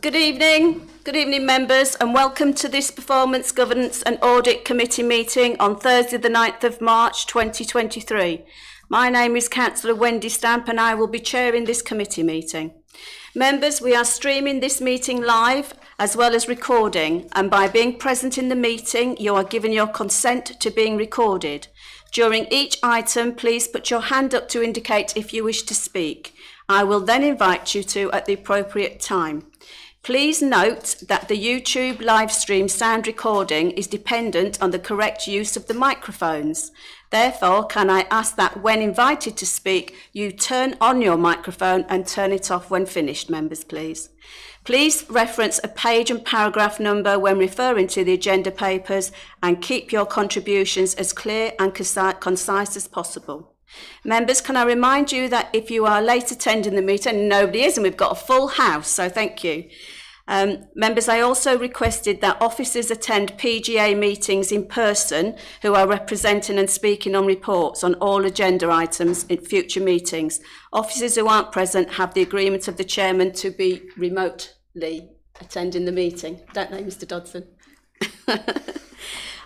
Good evening members, and welcome to this Performance, Governance and Audit Committee meeting on Thursday the 9th of March 2023. My name is Councillor Wendy Stamp and I will be chairing this committee meeting. Members, we are streaming this meeting live as well as recording, and by being present in the meeting you are given your consent to being recorded. During each item, please put your hand up to indicate if you wish to speak. I will then invite you to at the appropriate time. Please note that the YouTube live stream sound recording is dependent on the correct use of the microphones. Therefore, can I ask that when invited to speak, you turn on your microphone and turn it off when finished, members, please. Please reference a page and paragraph number when referring to the agenda papers and keep your contributions as clear and concise as possible. Members, can I remind you that if you are late attending the meeting, and nobody is, and we've got a full house, so thank you. Members, I also requested that officers attend PGA meetings in person who are representing and speaking on reports on all agenda items in future meetings. Officers who aren't present have the agreement of the chairman to be remotely attending the meeting. Don't they, Mr. Dodson?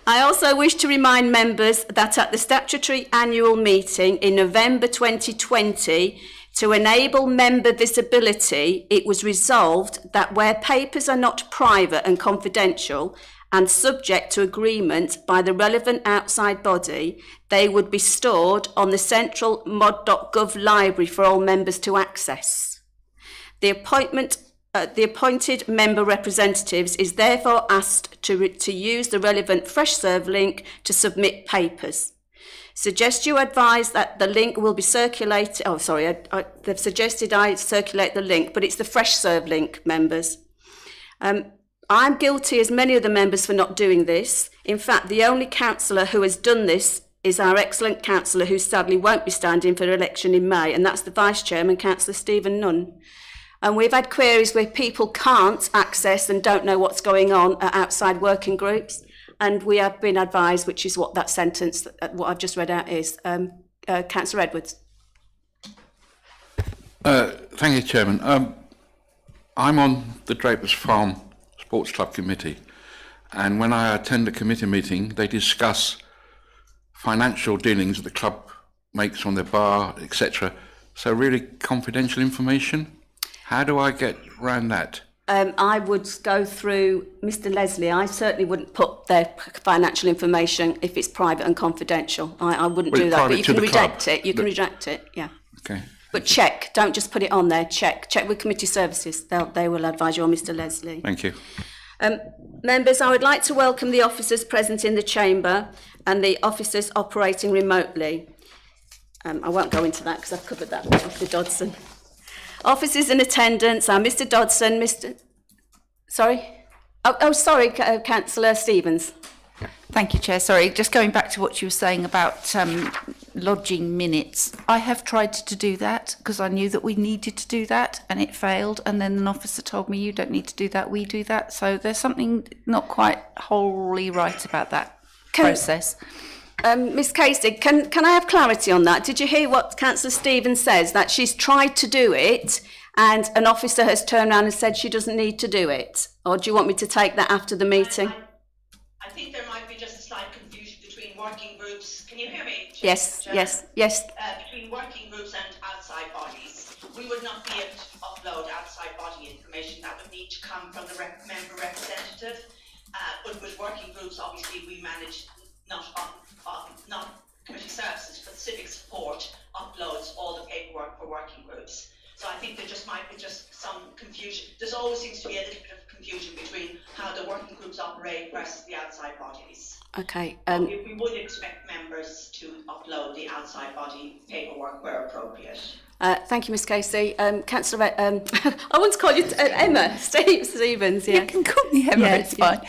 I also wish to remind members that at the statutory annual meeting in November 2020, to enable member visibility, it was resolved that where papers are not private and confidential and subject to agreement by the relevant outside body, they would be stored on the central mod.gov library for all members to access. The appointed member representatives is therefore asked to use the relevant Fresh Serve link to submit papers. Suggest you advise that the link will be circulated. Oh, sorry, they've suggested I circulate the link, but it's the Fresh Serve link, members. I'm guilty, as many of the members, for not doing this. In fact, the only councillor who has done this is our excellent councillor, who sadly won't be standing for election in May, and that's the Vice Chairman, Councillor Stephen Nunn. And we've had queries where people can't access and don't know what's going on at outside working groups. And we have been advised, which is what that sentence, what I've just read out is. Councillor Edwards. Thank you, Chairman. I'm on the Drapers Farm Sports Club Committee, and when I attend a committee meeting, they discuss financial dealings that the club makes on their bar, etc. So really confidential information. How do I get around that? I would go through Mr. Leslie. I certainly wouldn't put their financial information if it's private and confidential. I wouldn't do that, but you can redact it. You can redact it, yeah. Okay. But check, don't just put it on there. Check with committee services. They will advise you on Mr. Leslie. Thank you. Members, I would like to welcome the officers present in the chamber and the officers operating remotely. I won't go into that because I've covered that with Mr. Dodson. Officers in attendance are Mr. Dodson, sorry, Councillor Stevens. Thank you, Chair. Sorry, just going back to what you were saying about lodging minutes. I have tried to do that because I knew that we needed to do that and it failed. And then an officer told me, you don't need to do that, we do that. So there's something not quite wholly right about that process. Ms Casey, can I have clarity on that? Did you hear what Councillor Stevens says, that she's tried to do it and an officer has turned around and said she doesn't need to do it? Or do you want me to take that after the meeting? I think there might be just a slight confusion between working groups. Can you hear me? Yes. Between working groups and outside bodies. We would not be able to upload outside body information. That would need to come from the member representative. But with working groups, obviously, we manage not committee services, but civic support uploads all the paperwork for working groups. So I think there just might be just some confusion. There's always seems to be a little bit of confusion between how the working groups operate versus the outside bodies. Okay. We would expect members to upload the outside body paperwork where appropriate. Thank you, Ms Casey. Councillor, I want to call you Emma Stevens. Yeah. You can call me Emma, it's fine.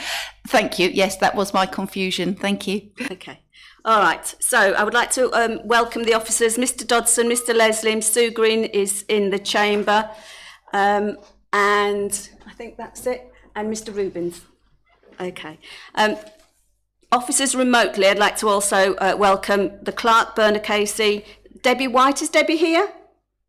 Thank you. Yes, that was my confusion. Thank you. Okay. All right. So I would like to welcome the officers. Mr. Dodson, Mr. Leslie, Sue Green is in the chamber. And I think that's it. And Mr. Rubins. Okay. Officers remotely, I'd like to also welcome the clerk, Bernard Casey. Debbie White, is Debbie here?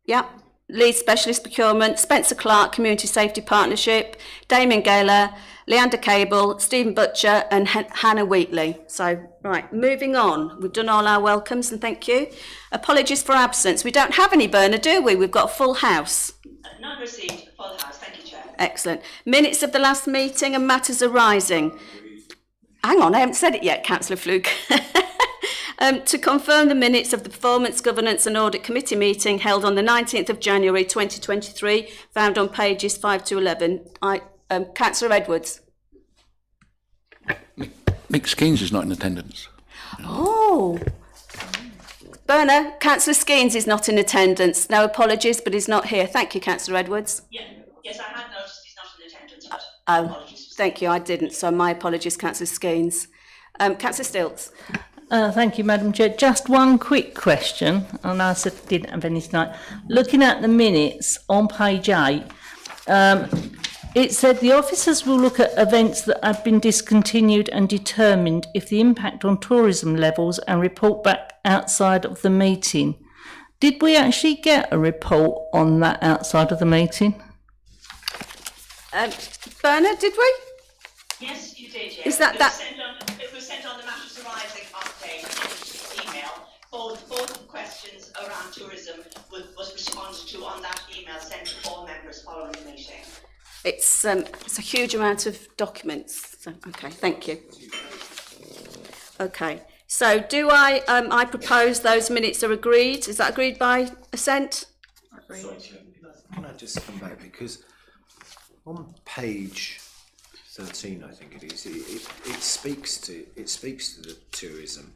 Yeah, Leeds Specialist Procurement, Spencer Clark Community Safety Partnership, Damien Gaylor, Leander Cable, Stephen Butcher and Hannah Wheatley. So, right, moving on. We've done all our welcomes and thank you. Apologies for absence. We don't have any, Bernard, do we? We've got a full house. None received, full house. Thank you, Chair. Excellent. Minutes of the last meeting and matters arising. Hang on, I haven't said it yet, Councillor Fluke. To confirm the minutes of the Performance, Governance and Audit Committee meeting held on the 19th of January 2023, found on pages 5 to 11. Councillor Edwards. Mick Skeens is not in attendance. Oh. Berner, Councillor Skeens is not in attendance. No apologies, but he's not here. Thank you, Councillor Edwards. Yeah, yes, I had noticed he's not in attendance, but apologies. Thank you, I didn't, so my apologies, Councillor Skeens. Councillor Stilts. Thank you, Madam Chair. Just one quick question, and I said didn't have any tonight. Looking at the minutes on page 8, it said the officers will look at events that have been discontinued and determined if the impact on tourism levels and report back outside of the meeting. Did we actually get a report on that outside of the meeting? Bernard, did we? Yes, you did, yes. Is that It was sent on the Matters Arising update email. Both questions around tourism was responded to on that email sent to all members following the meeting. It's a huge amount of documents. So, okay, thank you. Okay, so do I propose those minutes are agreed? Is that agreed by assent? Sorry, can I just come back, because on page 13, I think it is, it speaks to the tourism,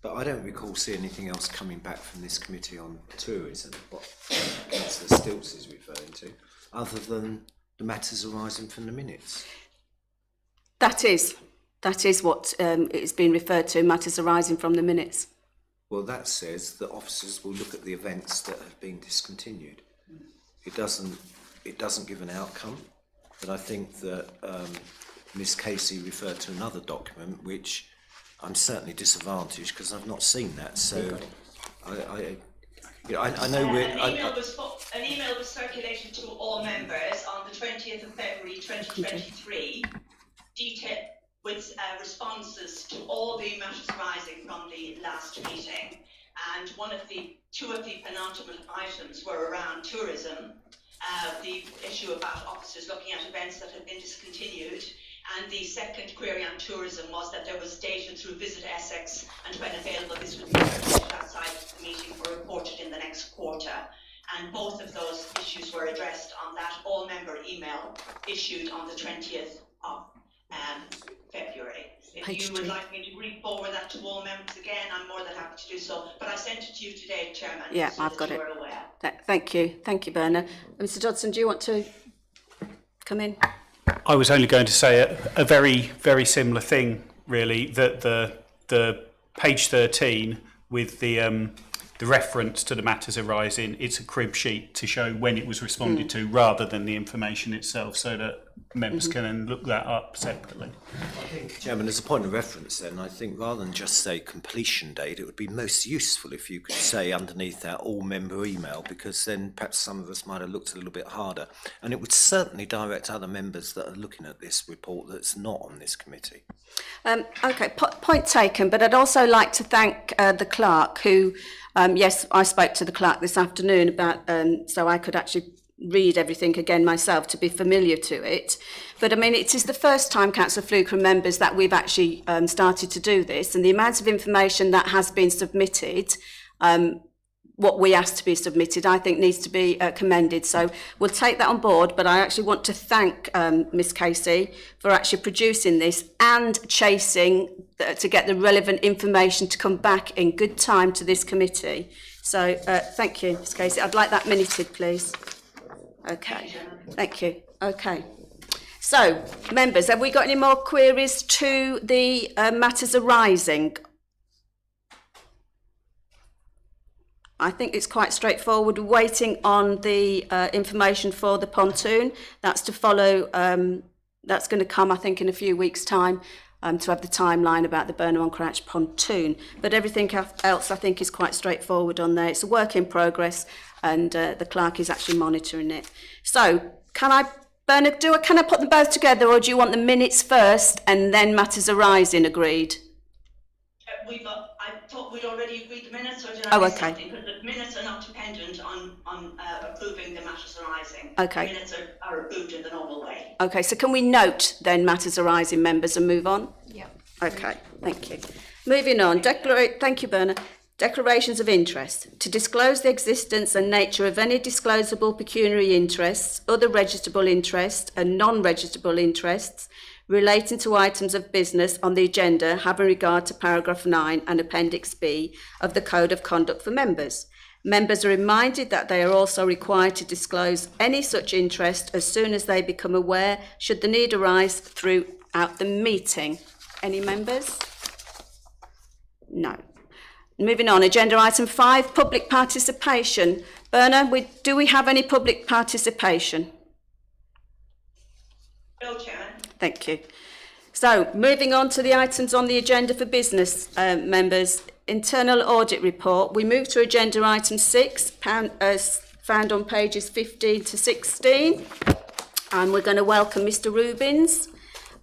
but I don't recall seeing anything else coming back from this committee on tourism, what Councillor Stilts is referring to, other than the matters arising from the minutes. That is what it's been referred to, matters arising from the minutes. Well, that says that officers will look at the events that have been discontinued. It doesn't give an outcome, but I think that Ms Casey referred to another document which I'm certainly disadvantaged because I've not seen that. So I know an email was circulated to all members on the 20th of February 2023, with responses to all the matters arising from the last meeting. And two of the penultimate items were around tourism, the issue about officers looking at events that have been discontinued. And the second query on tourism was that there was data through Visit Essex, and when available, this would be circulated outside the meeting or reported in the next quarter. And both of those issues were addressed on that all-member email issued on the 20th of February. If you would like me to re-forward that to all members again, I'm more than happy to do so. But I sent it to you today, Chairman. Yeah, so I've got it. Aware. Thank you, Bernard. Mr Dodson, do you want to come in? I was only going to say a very, very similar thing, really, that the page 13 with the reference to the matters arising, it's a crib sheet to show when it was responded to rather than the information itself, so that members can then look that up separately. I think, Chairman, as a point of reference then, I think rather than just say completion date, it would be most useful if you could say underneath that all-member email, because then perhaps some of us might have looked a little bit harder. And it would certainly direct other members that are looking at this report that's not on this committee. Okay, point taken, but I'd also like to thank the clerk who, yes, I spoke to the clerk this afternoon about, so I could actually read everything again myself to be familiar to it. But I mean, it is the first time, Councillor Fluke remembers, that we've actually started to do this, and the amount of information that has been submitted, what we asked to be submitted, I think needs to be commended. So we'll take that on board, but I actually want to thank Miss Casey for actually producing this and chasing to get the relevant information to come back in good time to this committee. So thank you, Miss Casey. I'd like that minuted, please. Okay, thank you. Okay. So, members, have we got any more queries to the matters arising? I think it's quite straightforward. We're waiting on the information for the pontoon. That's to follow, that's going to come, I think, in a few weeks' time, to have the timeline about the Burnham-on-Crouch pontoon. But everything else, I think, is quite straightforward on there. It's a work in progress. and the clerk is actually monitoring it. So, Bernard, can I put them both together, or do you want the minutes first and then matters arising agreed? I thought we'd already agreed the minutes, or did Oh, I miss okay. something? Because the minutes are not dependent on approving the matters arising. Okay. The minutes are approved in the normal way. Okay, so can we note then matters arising, members, and move on? Yeah. Okay, thank you. Moving on, thank you, Bernard. Declarations of interest. To disclose the existence and nature of any disclosable pecuniary interests, other registrable interests and non-registrable interests relating to items of business on the agenda having regard to paragraph 9 and appendix B of the Code of Conduct for members. Members are reminded that they are also required to disclose any such interest as soon as they become aware, should the need arise, throughout the meeting. Any members? No. Moving on, agenda item 5, public participation. Bernard, do we have any public participation? No, Chairman. Thank you. So, moving on to the items on the agenda for business, members. Internal audit report. We move to agenda item 6, found on pages 15 to 16. And we're going to welcome Mr. Rubins.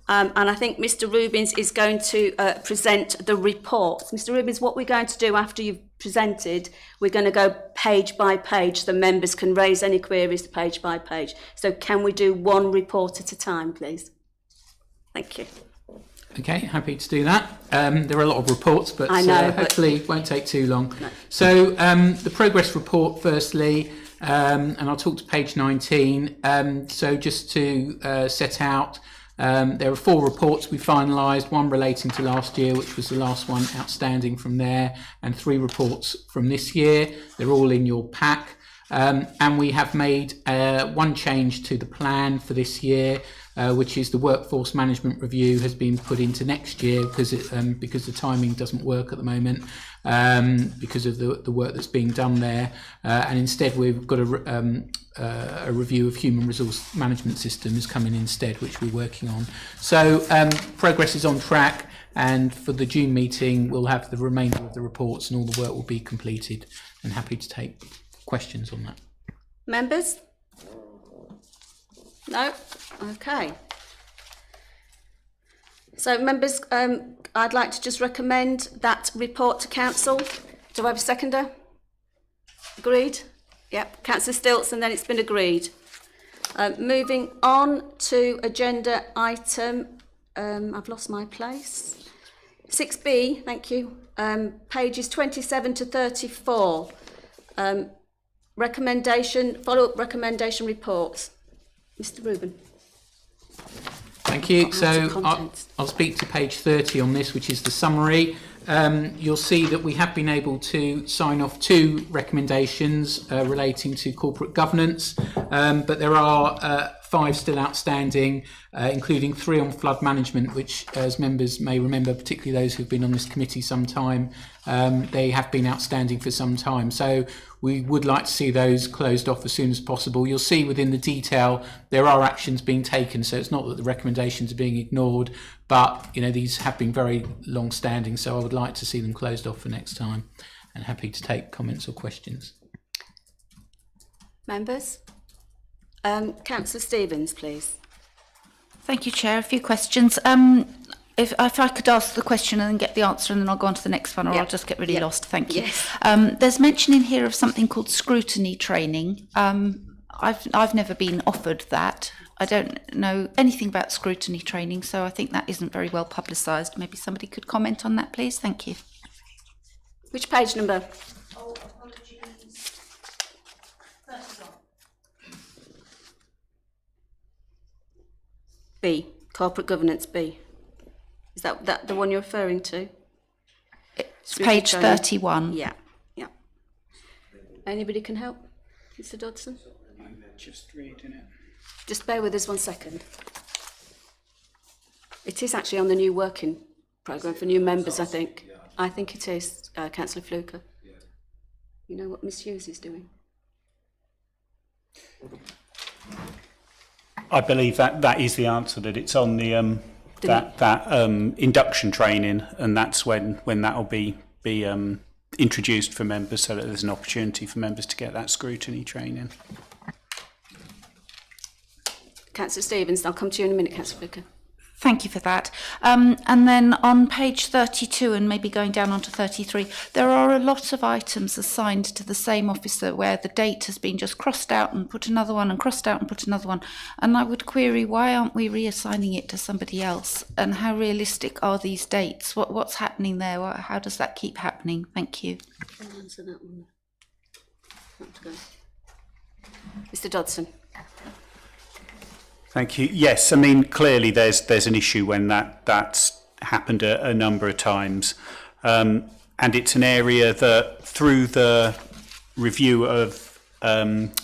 And I think Mr. Rubins is going to present the report. Mr. Rubins, what we're going to do after you've presented, we're going to go page by page so members can raise any queries page by page. So can we do one report at a time, please? Thank you. Okay, happy to do that. There are a lot of reports, but hopefully it won't take too long. No. So the progress report, firstly, and I'll talk to page 19. So just to set out, there are 4 reports we finalised, one relating to last year, which was the last one outstanding from there, and 3 reports from this year. They're all in your pack. And we have made one change to the plan for this year, which is the workforce management review has been put into next year because the timing doesn't work at the moment because of the work that's being done there. And instead we've got a review of human resource management systems coming instead, which we're working on. So progress is on track, and for the June meeting we'll have the remainder of the reports and all the work will be completed, and happy to take questions on that. Members? No? Okay. So members, I'd like to just recommend that report to council. Do I have a seconder? Agreed? Yep, Councillor Stilts, and then it's been agreed. Moving on to agenda item, I've lost my place. 6B, thank you. Pages 27 to 34. Follow-up recommendation reports. Mr. Rubin. Thank you. Items So of contents. I'll speak to page 30 on this, which is the summary. You'll see that we have been able to sign off 2 recommendations relating to corporate governance, but there are 5 still outstanding, including 3 on flood management, which, as members may remember, particularly those who've been on this committee some time, they have been outstanding for some time. So we would like to see those closed off as soon as possible. You'll see within the detail there are actions being taken, so it's not that the recommendations are being ignored, but these have been very long standing, so I would like to see them closed off for next time, and happy to take comments or questions. Members? Councillor Stevens, please. Thank you, Chair. A few questions. If I could ask the question and then get the answer, and then I'll go on to the next one, or Yeah. I'll just get really lost. Thank you. Yes. There's mention in here of something called scrutiny training. I've never been offered that. I don't know anything about scrutiny training, so I think that isn't very well publicised. Maybe somebody could comment on that, please. Thank you. Which page number? Oh, apologies. 31. B. Corporate governance B. Is that the one you're referring to? It's page 31. Yeah. Anybody can help? Mr. Dodson? I'm just reading it. Just bear with us 1 second. It is actually on the new working programme for new members, I think. I think it is, Councillor Fluker. You know what Miss Hughes is doing? I believe that is the answer, that it's on the induction training, and that's when that will be introduced for members so that there's an opportunity for members to get that scrutiny training. Councillor Stevens, I'll come to you in a minute, Councillor Flicker. Thank you for that. And then on page 32 and maybe going down onto 33, there are a lot of items assigned to the same officer where the date has been just crossed out and put another one and crossed out and put another one. And I would query, why aren't we reassigning it to somebody else? And how realistic are these dates? What's happening there? How does that keep happening? Thank you. I'll answer that one. Mr Dodson. Thank you. Yes, I mean, clearly there's an issue when that's happened a number of times. And it's an area that through the review of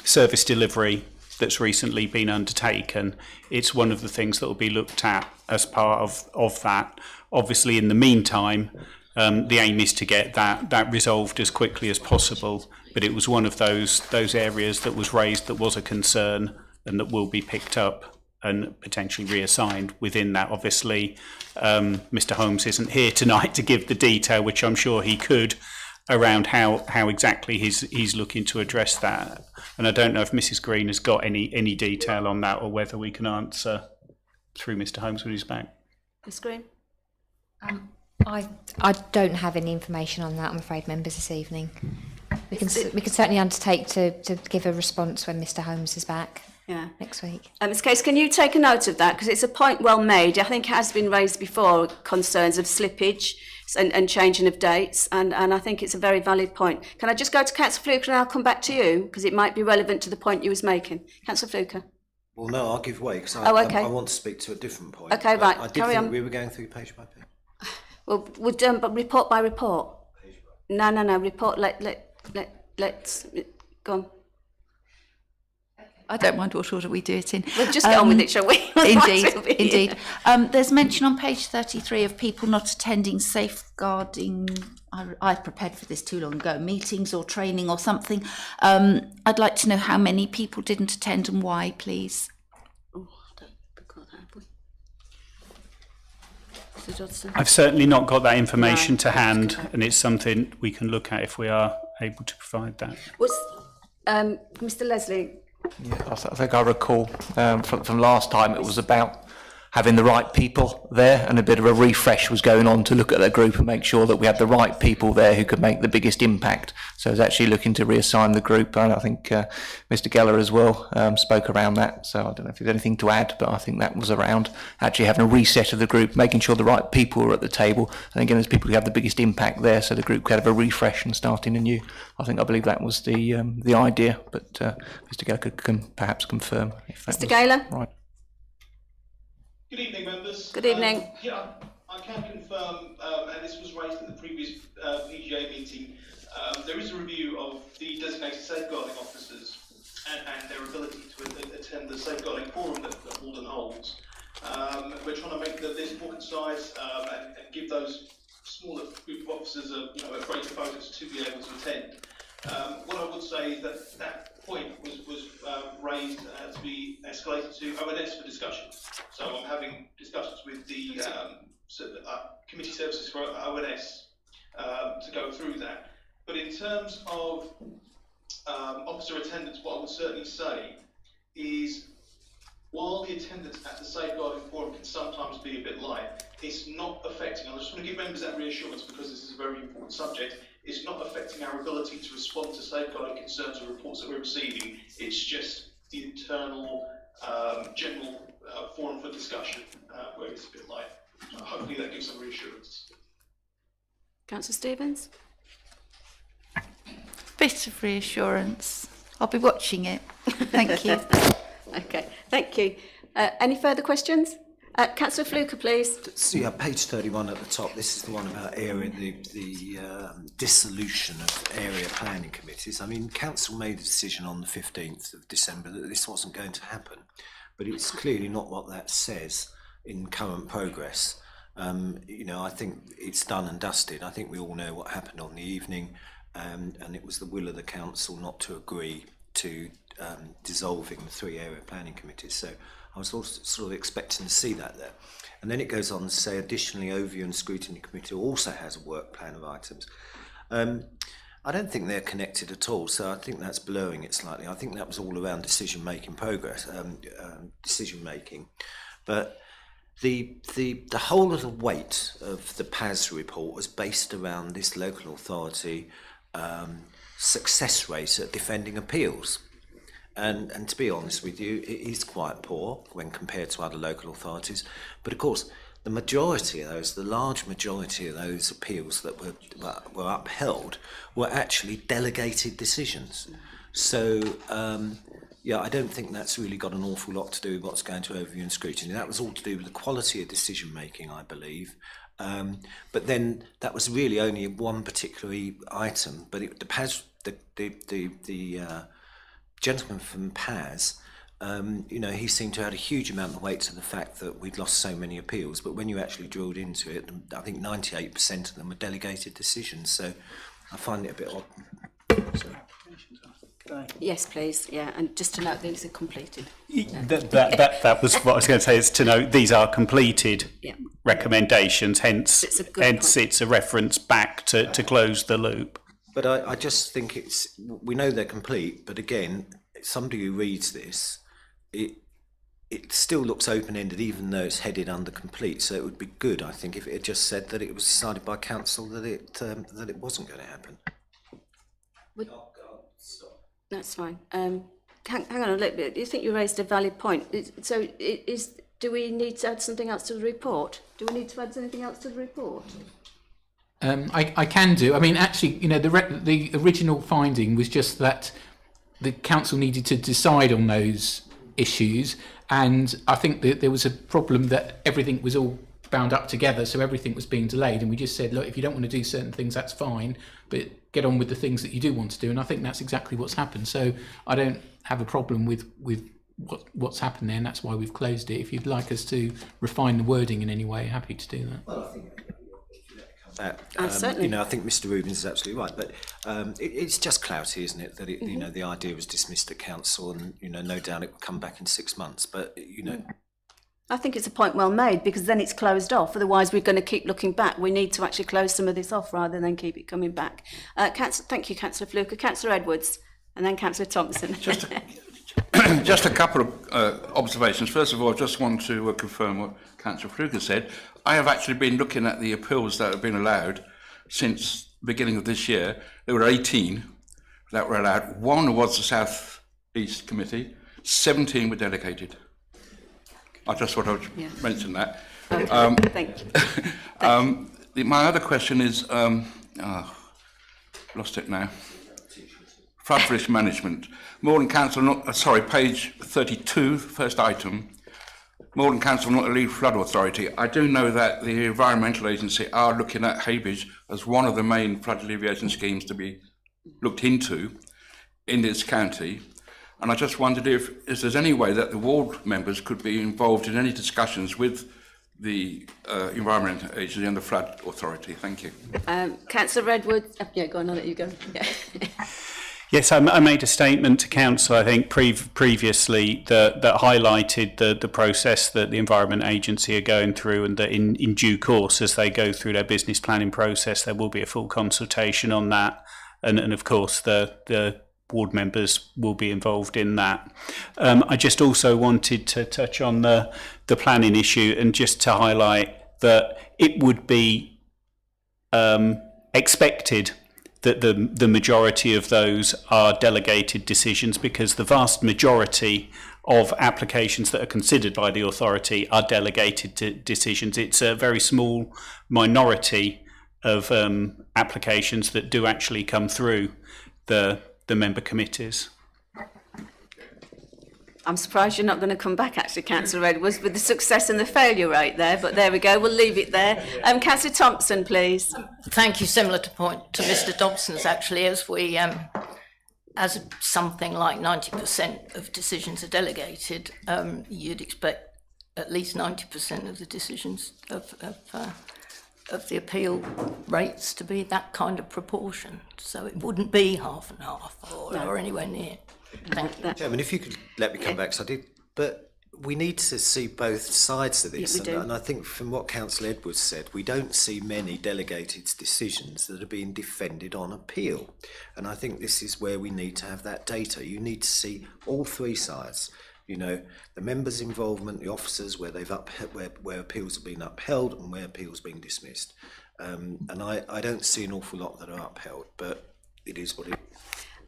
service delivery that's recently been undertaken, it's one of the things that will be looked at as part of that. Obviously, in the meantime, the aim is to get that resolved as quickly as possible, but it was one of those areas that was raised that was a concern and that will be picked up and potentially reassigned within that. Obviously, Mr Holmes isn't here tonight to give the detail, which I'm sure he could, around how exactly he's looking to address that. And I don't know if Mrs Green has got any detail on that, or whether we can answer through Mr Holmes when he's back. Ms Green? I don't have any information on that, I'm afraid, members, this evening. We can certainly undertake to give a response when Mr Holmes is back. Yeah. Next week. Ms Case, can you take a note of that? Because it's a point well made. I think it has been raised before, concerns of slippage and changing of dates, and I think it's a very valid point. Can I just go to Councillor Fluker and I'll come back to you, because it might be relevant to the point you was making. Councillor Fluker. Well, no, I'll give way, because okay. I want to speak to a different point. Okay, right, I did carry think on. we were going through page by page. Well, would but report by report. No, report. Let's go on. I don't mind what order we do it in. We'll just get on with it, shall we? Indeed. There's mention on page 33 of people not attending safeguarding, I prepared for this too long ago, meetings or training or something. I'd like to know how many people didn't attend and why, please. Oh, I don't recall that, have we? Mr Dodson. I've certainly not got that information No, to hand, okay. and it's something we can look at if we are able to provide that. Was Mr Leslie? Yeah, I think I recall from last time it was about having the right people there, and a bit of a refresh was going on to look at the group and make sure that we had the right people there who could make the biggest impact. So I was actually looking to reassign the group, and I think Mr Geller as well spoke around that. So I don't know if there's anything to add, but I think that was around actually having a reset of the group, making sure the right people were at the table, and again there's people who have the biggest impact there, so the group could have a refresh and starting anew. I believe that was the idea, but Mr Geller could perhaps confirm if that Mr was Gaylor? right. Good evening, members. Good evening. Yeah, I can confirm, and this was raised at the previous PGA meeting, there is a review of the designated safeguarding officers and their ability to attend the safeguarding forum that Walden holds. We're trying to make this more concise and give those smaller group of officers a greater focus to be able to attend. What I would say is that point was raised to be escalated to ONS for discussion. So I'm having discussions with the committee services for ONS to go through that. But in terms of officer attendance, what I would certainly say is, while the attendance at the safeguarding forum can sometimes be a bit light, it's not affecting, I just want to give members that reassurance because this is a very important subject, it's not affecting our ability to respond to safeguarding concerns or reports that we're receiving. It's just the internal general forum for discussion where it's a bit light. Hopefully that gives some reassurance. Councillor Stevens? Bit of reassurance. I'll be watching it. Thank you. Okay, thank you. Any further questions? Councillor Fluker, please. So yeah, page 31 at the top, this is the one about the dissolution of area planning committees. I mean, council made a decision on the 15th of December that this wasn't going to happen, but it's clearly not what that says in current progress. I think it's done and dusted. I think we all know what happened on the evening, and it was the will of the council not to agree to dissolving the 3 area planning committees. So I was also sort of expecting to see that there. And then it goes on to say, additionally, Overview and Scrutiny Committee also has a work plan of items. I don't think they're connected at all, so I think that's blurring it slightly. I think that was all around decision-making progress, decision-making. But the whole of the weight of the PAS report was based around this local authority success rate at defending appeals. And to be honest with you, it is quite poor when compared to other local authorities. But of course, the majority of those, the large majority of those appeals that were upheld were actually delegated decisions. So, yeah, I don't think that's really got an awful lot to do with what's going to overview and scrutiny. That was all to do with the quality of decision making, I believe. But then that was really only one particular item. But the PAS, the gentleman from PAS, you know, he seemed to add a huge amount of weight to the fact that we'd lost so many appeals. But when you actually drilled into it, I think 98% of them were delegated decisions. So I find it a bit odd. Yes, please. Yeah, and just to note, these are completed. That was what I was going to say, is to note these are completed recommendations, hence it's a reference back to close the loop. But I just think we know they're complete, but again, somebody who reads this, it still looks open-ended, even though it's headed under complete. So it would be good, I think, if it had just said that it was decided by council that it wasn't going to happen. That's fine. Hang on a little bit. You think you raised a valid point. Do we need to add something else to the report? Do we need to add anything else to the report? I can do. I mean, actually, you know, the original finding was just that the council needed to decide on those issues, and I think that there was a problem that everything was all bound up together, so everything was being delayed, and we just said, look, if you don't want to do certain things, that's fine, but get on with the things that you do want to do. And I think that's exactly what's happened. So I don't have a problem with what's happened there, and that's why we've closed it. If you'd like us to refine the wording in any way, happy to do that. Well, I think certainly. you know, I think Mr. Rubins is absolutely right, but it's just clouty, isn't it? That it, you know, the idea was dismissed at council, and you know, no doubt it will come back in 6 months. But you know, I think it's a point well made, because then it's closed off. Otherwise, we're going to keep looking back. We need to actually close some of this off rather than keep it coming back. Thank you, Councillor Fluker. Councillor Edwards, and then Councillor Thompson. Just a couple of observations. First of all, I just want to confirm what Councillor Fluker said. I have actually been looking at the appeals that have been allowed since the beginning of this year. There were 18 that were allowed. One was the South East Committee. 17 were delegated. I just thought I would mention that. Okay, thank you. My other question is, lost it now. Flood risk management. Morden Council, page 32, first item. Morden Council not a lead flood authority. I do know that the Environmental Agency are looking at Haybridge as one of the main flood alleviation schemes to be looked into in this county. And I just wondered if there's any way that the ward members could be involved in any discussions with the Environmental Agency and the Flood Authority. Thank you. Councillor Edwards. Yeah, go on, I'll let you go. Yeah. Yes, I made a statement to council, I think, previously that highlighted the process that the Environment Agency are going through, and that in due course, as they go through their business planning process, there will be a full consultation on that. And of course, the ward members will be involved in that. I just also wanted to touch on the planning issue, and just to highlight that it would be expected that the majority of those are delegated decisions, because the vast majority of applications that are considered by the authority are delegated decisions. It's a very small minority of applications that do actually come through the member committees. I'm surprised you're not going to come back, actually, Councillor Edwards, with the success and the failure rate there, but there we go, we'll leave it there. Councillor Thompson, please. Thank you. Similar to Mr. Dobson's, actually, as something like 90% of decisions are delegated, you'd expect at least 90% of the decisions of the appeal rates to be that kind of proportion. So it wouldn't be half and half or anywhere near. Thank you. Chairman, if you could let me come back, 'cause I did. But we need to see both sides of this, Yeah, we do. and I think from what Councillor Edwards said, we don't see many delegated decisions that are being defended on appeal, and I think this is where we need to have that data. You need to see all three sides. You know, the members' involvement, the officers, where they've where appeals have been upheld and where appeals have been dismissed. And I don't see an awful lot that are upheld, but it is what it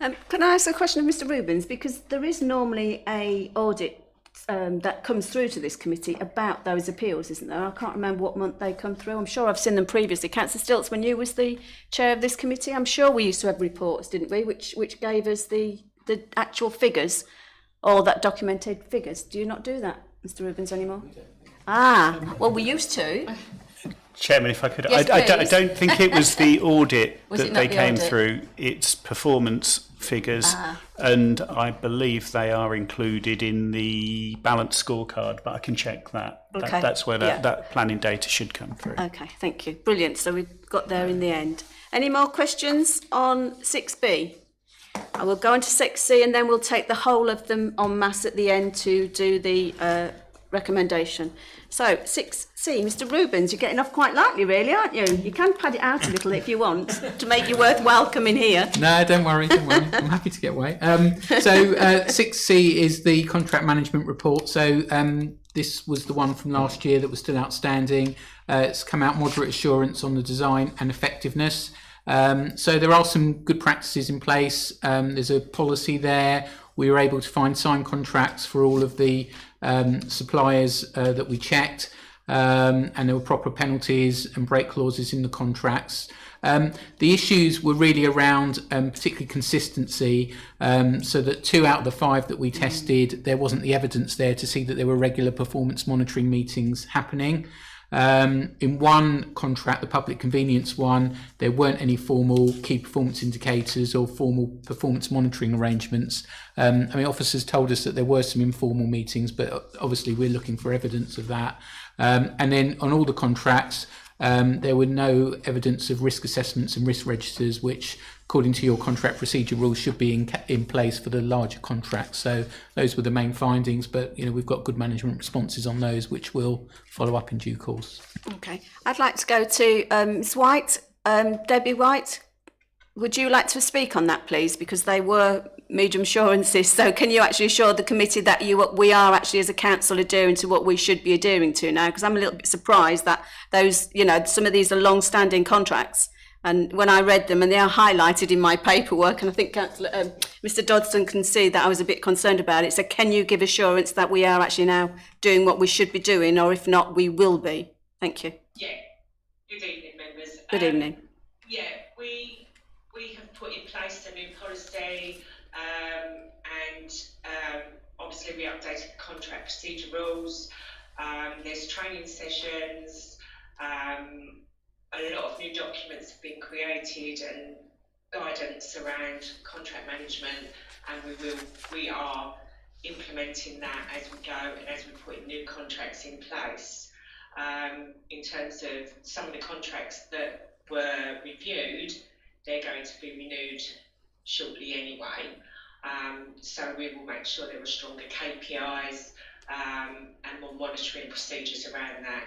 is. Can I ask a question of Mr Rubens? Because there is normally a audit that comes through to this committee about those appeals, isn't there? I can't remember what month they come through. I'm sure I've seen them previously. Councillor Stilts, when you was the chair of this committee, I'm sure we used to have reports, didn't we, which gave us the actual figures, or that documented figures. Do you not do that, Mr Rubens, anymore? Well, we used to. Chairman, if I could, Yes, I please. don't think it was the audit Was it that not they the came audit? through. It's performance figures, and I believe they are included in the balanced scorecard, but I can check that. Okay. That's where Yeah. that planning data should come through. Okay, thank you. Brilliant. So we got there in the end. Any more questions on 6B? I will go on to 6C and then we'll take the whole of them en masse at the end to do the recommendation. So 6C, Mr Rubens, you're getting off quite lightly really, aren't you? You can pad it out a little if you want to make you worth welcoming here. No, don't worry. I'm happy to get away. So 6C is the contract management report. So this was the one from last year that was still outstanding. It's come out moderate assurance on the design and effectiveness. So there are some good practices in place. There's a policy there. We were able to find signed contracts for all of the suppliers that we checked, and there were proper penalties and break clauses in the contracts. The issues were really around particularly consistency, so that 2 out of the 5 that we tested, there wasn't the evidence there to see that there were regular performance monitoring meetings happening. In one contract, the public convenience one, there weren't any formal key performance indicators or formal performance monitoring arrangements. I mean, officers told us that there were some informal meetings, but obviously we're looking for evidence of that. And then on all the contracts, there were no evidence of risk assessments and risk registers, which, according to your contract procedure rules, should be in place for the larger contracts. So those were the main findings, but we've got good management responses on those, which we'll follow up in due course. Okay, I'd like to go to Ms White. Debbie White, would you like to speak on that, please? Because they were medium assurances. So can you actually assure the committee that we are actually as a council adhering to what we should be adhering to now? Because I'm a little bit surprised that those, some of these are long-standing contracts. And when I read them, and they are highlighted in my paperwork, and I think Mr Dodson can see that I was a bit concerned about it. So can you give assurance that we are actually now doing what we should be doing, or if not, we will be? Thank you. Yeah. Good evening, members. Good evening. Yeah, we have put in place a new policy, and obviously we updated the contract procedure rules. There's training sessions. A lot of new documents have been created and guidance around contract management, and we are implementing that as we go and as we put new contracts in place. In terms of some of the contracts that were reviewed, they're going to be renewed shortly anyway. So we will make sure there are stronger KPIs and more monitoring procedures around that.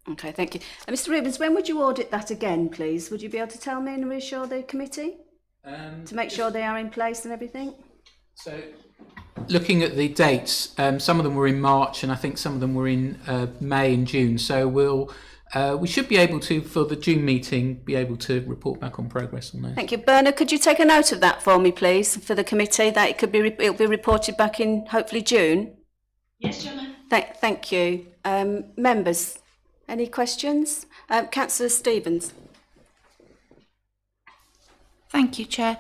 Okay, thank you. Mr Rubens, when would you audit that again, please? Would you be able to tell me and reassure the committee to make sure they are in place and everything? So, looking at the dates, some of them were in March, and I think some of them were in May and June. So we should be able to, for the June meeting, be able to report back on progress on those. Thank you, Bernard. Could you take a note of that for me, please, for the committee? That it'll be reported back in hopefully June. Yes, Chairman. Thank you, members. Any questions? Councillor Stevens. Thank you, Chair.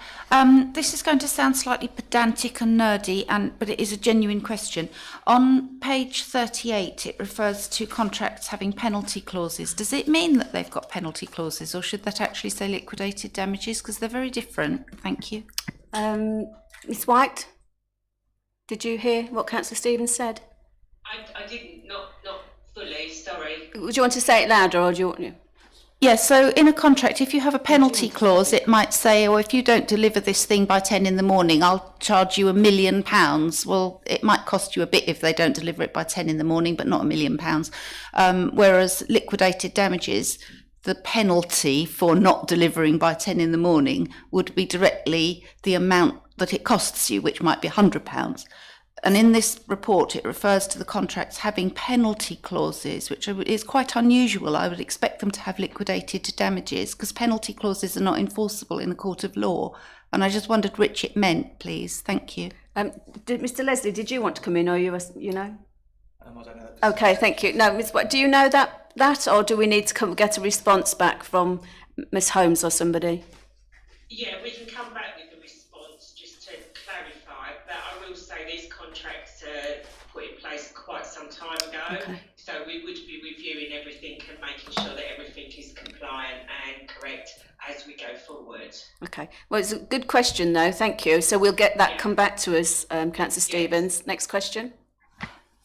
This is going to sound slightly pedantic and nerdy, but it is a genuine question. On page 38, it refers to contracts having penalty clauses. Does it mean that they've got penalty clauses, or should that actually say liquidated damages? Because they're very different. Thank you. Ms White, did you hear what Councillor Stevens said? I didn't, not fully, sorry. Would you want to say it louder, or do you want to? Yeah, so in a contract, if you have a penalty clause, it might say, or if you don't deliver this thing by 10 in the morning, I'll charge you £1 million. Well, it might cost you a bit if they don't deliver it by 10 in the morning, but not £1 million. Whereas liquidated damages, the penalty for not delivering by 10 in the morning would be directly the amount that it costs you, which might be £100. And in this report, it refers to the contracts having penalty clauses, which is quite unusual. I would expect them to have liquidated damages because penalty clauses are not enforceable in a court of law. And I just wondered which it meant, please. Thank you. Mr. Leslie, did you want to come in, or you know? I don't know. Okay, thank you. No, Ms. White, do you know that, or do we need to get a response back from Ms. Holmes or somebody? Yeah, we can come back with a response just to clarify, but I will say these contracts are put in place quite some time ago. Okay. So we would be reviewing everything and making sure that everything is compliant and correct as we go forward. Okay. Well, it's a good question, though. Thank you. So we'll get that come back to us, Councillor Stevens. Next question.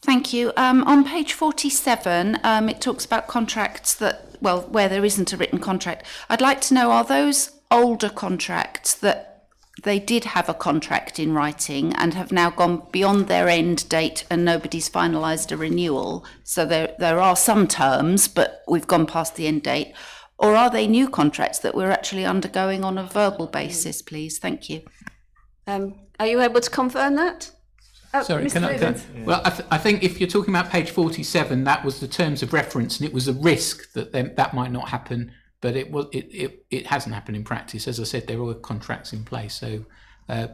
Thank you. On page 47, it talks about contracts that, well, where there isn't a written contract. I'd like to know, are those older contracts that they did have a contract in writing and have now gone beyond their end date and nobody's finalised a renewal? So there are some terms, but we've gone past the end date. Or are they new contracts that we're actually undergoing on a verbal basis, please? Thank you. Are you able to confirm that? Oh, Sorry, Mr. can I? Stevens. Well, I think if you're talking about page 47, that was the terms of reference, and it was a risk that that might not happen, but it hasn't happened in practice. As I said, there were contracts in place. So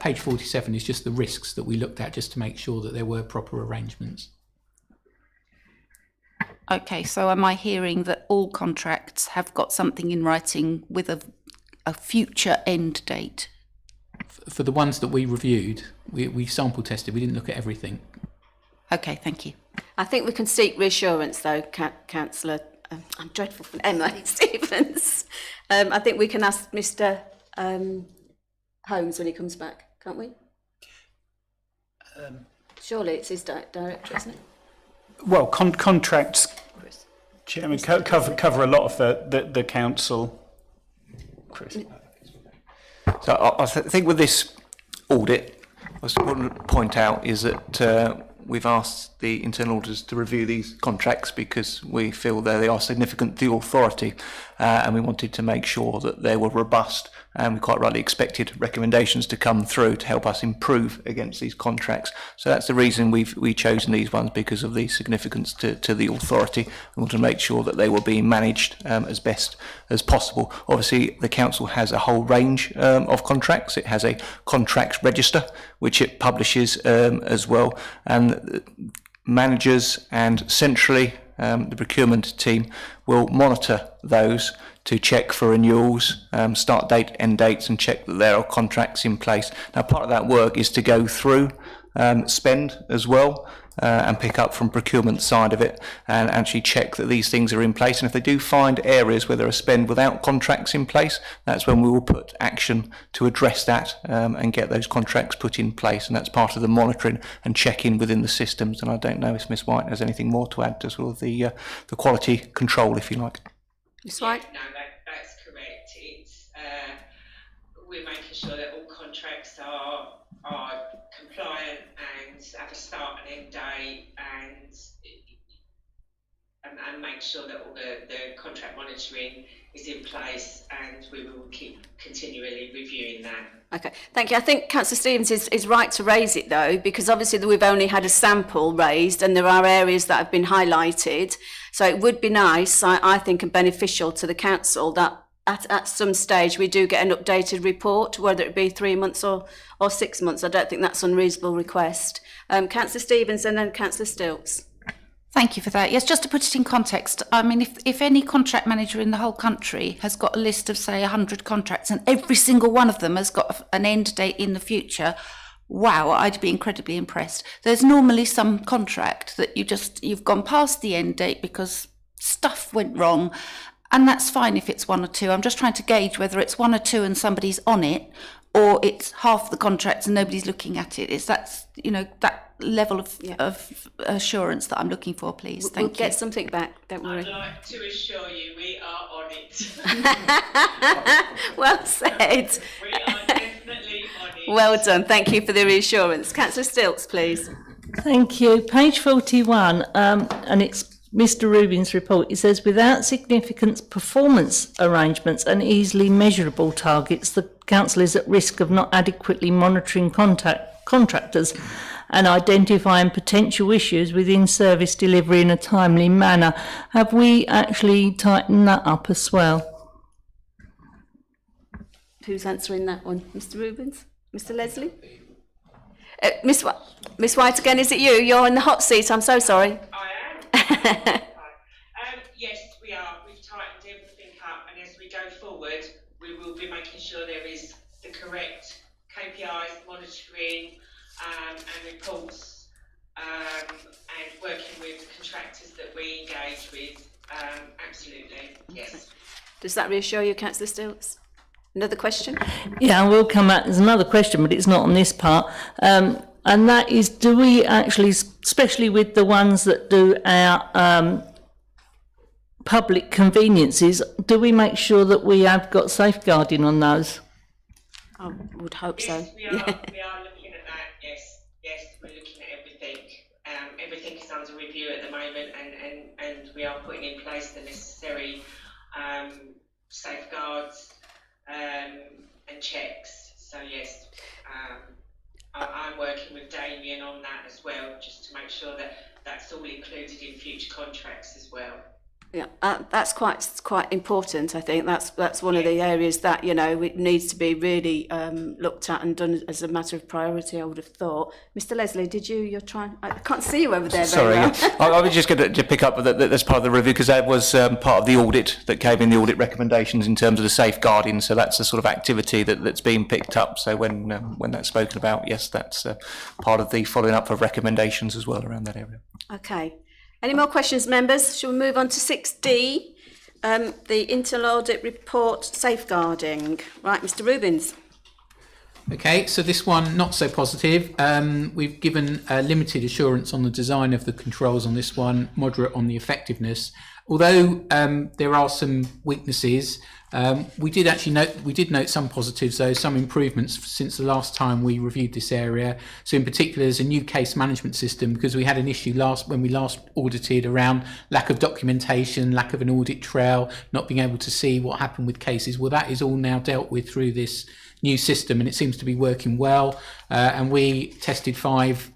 page 47 is just the risks that we looked at, just to make sure that there were proper arrangements. Okay, so am I hearing that all contracts have got something in writing with a future end date? For the ones that we reviewed, we sample tested. We didn't look at everything. Okay, thank you. I think we can seek reassurance, though, Councillor. I'm dreadful for Emma Stevens. I think we can ask Mr. Holmes when he comes back, can't we? Surely it's his director, isn't it? Well, contracts, Chairman, cover a lot of the council. Chris. So I think with this audit, what's important to point out is that we've asked the internal auditors to review these contracts because we feel that they are significant to the authority, and we wanted to make sure that they were robust, and we quite rightly expected recommendations to come through to help us improve against these contracts. So that's the reason we've chosen these ones, because of the significance to the authority. We want to make sure that they were being managed as best as possible. Obviously, the council has a whole range of contracts. It has a contracts register, which it publishes as well, and managers and centrally the procurement team will monitor those to check for renewals, start date, end dates, and check that there are contracts in place. Now, part of that work is to go through spend as well, and pick up from procurement side of it and actually check that these things are in place. And if they do find areas where there are spend without contracts in place, that's when we will put action to address that and get those contracts put in place. And that's part of the monitoring and checking within the systems. And I don't know if Ms White has anything more to add to sort of the quality control, if you like. Ms White? No, that's correct. It's we're making sure that all contracts are compliant and have a start and end date, and make sure that all the contract monitoring is in place, and we will keep continually reviewing that. Okay, thank you. I think Councillor Stevens is right to raise it, though, because obviously we've only had a sample raised and there are areas that have been highlighted. So it would be nice, I think, and beneficial to the council that at some stage we do get an updated report, whether it be 3 months or 6 months. I don't think that's an unreasonable request. Councillor Stevens and then Councillor Stilts. Thank you for that. Yes, just to put it in context, I mean, if any contract manager in the whole country has got a list of, say, 100 contracts and every single one of them has got an end date in the future, wow, I'd be incredibly impressed. There's normally some contract that you've gone past the end date because stuff went wrong, and that's fine if it's one or two. I'm just trying to gauge whether it's one or two and somebody's on it, or it's half the contracts and nobody's looking at it. It's that level of assurance that I'm looking for, please. We'll Thank you. get something back, don't worry. I'd like to assure you we are on it. Well said. We are definitely on it. Well done. Thank you for the reassurance. Councillor Stilts, please. Thank you. Page 41, and it's Mr Rubin's report. It says, without significant performance arrangements and easily measurable targets, the council is at risk of not adequately monitoring contractors and identifying potential issues within service delivery in a timely manner. Have we actually tightened that up as well? Who's answering that one? Mr Rubins? Mr Leslie? Miss White again, is it you? You're in the hot seat, I'm so sorry. I am. Yes, we are. We've tightened everything up, and as we go forward, we will be making sure there is the correct KPIs, monitoring, and reports, and working with contractors that we engage with. Absolutely, yes. Does that reassure you, Councillor Stilts? Another question? Yeah, I will come back. There's another question, but it's not on this part. And that is, do we actually, especially with the ones that do our public conveniences, do we make sure that we have got safeguarding on those? I would hope so. Yes, we are looking at that. Yes, we're looking at everything. Everything is under review at the moment, and we are putting in place the necessary safeguards and checks. So yes, I'm working with Damien on that as well, just to make sure that that's all included in future contracts as well. Yeah, that's quite important. I think that's one of the areas that, you know, it needs to be really looked at and done as a matter of priority, I would have thought. Mr Leslie, you're trying, I can't see you over there Sorry, very well. I was just going to pick up that as part of the review, because that was part of the audit that came in, the audit recommendations in terms of the safeguarding. So that's a sort of activity that's being picked up. So when that's spoken about, yes, that's part of the following up of recommendations as well around that area. Okay. Any more questions, members? Shall we move on to 6D, the internal audit report safeguarding? Right, Mr Rubins. Okay, so this one not so positive. We've given limited assurance on the design of the controls on this one, moderate on the effectiveness. Although there are some weaknesses, we did note some positives, though, some improvements since the last time we reviewed this area. So in particular, there's a new case management system, because we had an issue when we last audited around lack of documentation, lack of an audit trail, not being able to see what happened with cases. Well, that is all now dealt with through this new system, and it seems to be working well. And we tested 5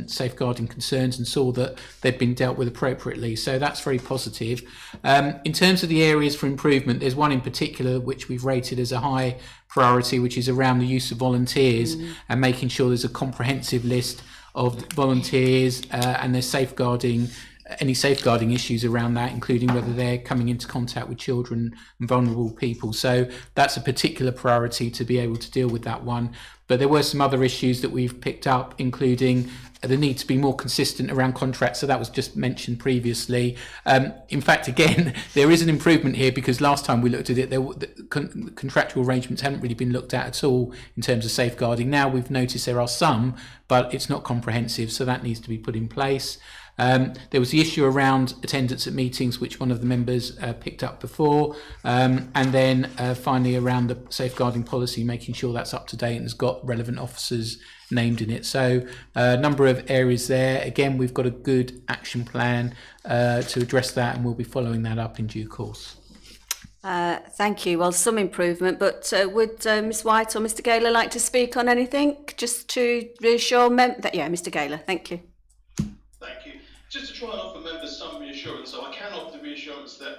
safeguarding concerns and saw that they'd been dealt with appropriately. So that's very positive. In terms of the areas for improvement, there's one in particular which we've rated as a high priority, which is around the use of volunteers and making sure there's a comprehensive list of volunteers and there's any safeguarding issues around that, including whether they're coming into contact with children and vulnerable people. So that's a particular priority to be able to deal with that one. But there were some other issues that we've picked up, including the need to be more consistent around contracts. So that was just mentioned previously. In fact, again, there is an improvement here, because last time we looked at it, the contractual arrangements hadn't really been looked at all in terms of safeguarding. Now we've noticed there are some, but it's not comprehensive. So that needs to be put in place. There was the issue around attendance at meetings, which one of the members picked up before, and then finally around the safeguarding policy, making sure that's up to date and has got relevant officers named in it. So a number of areas there. Again, we've got a good action plan to address that, and we'll be following that up in due course. Thank you. Well, some improvement, but would Ms White or Mr Gaylor like to speak on anything, just to reassure Mr Gaylor, thank you. Thank you. Just to try and offer members some reassurance, so I can offer the reassurance that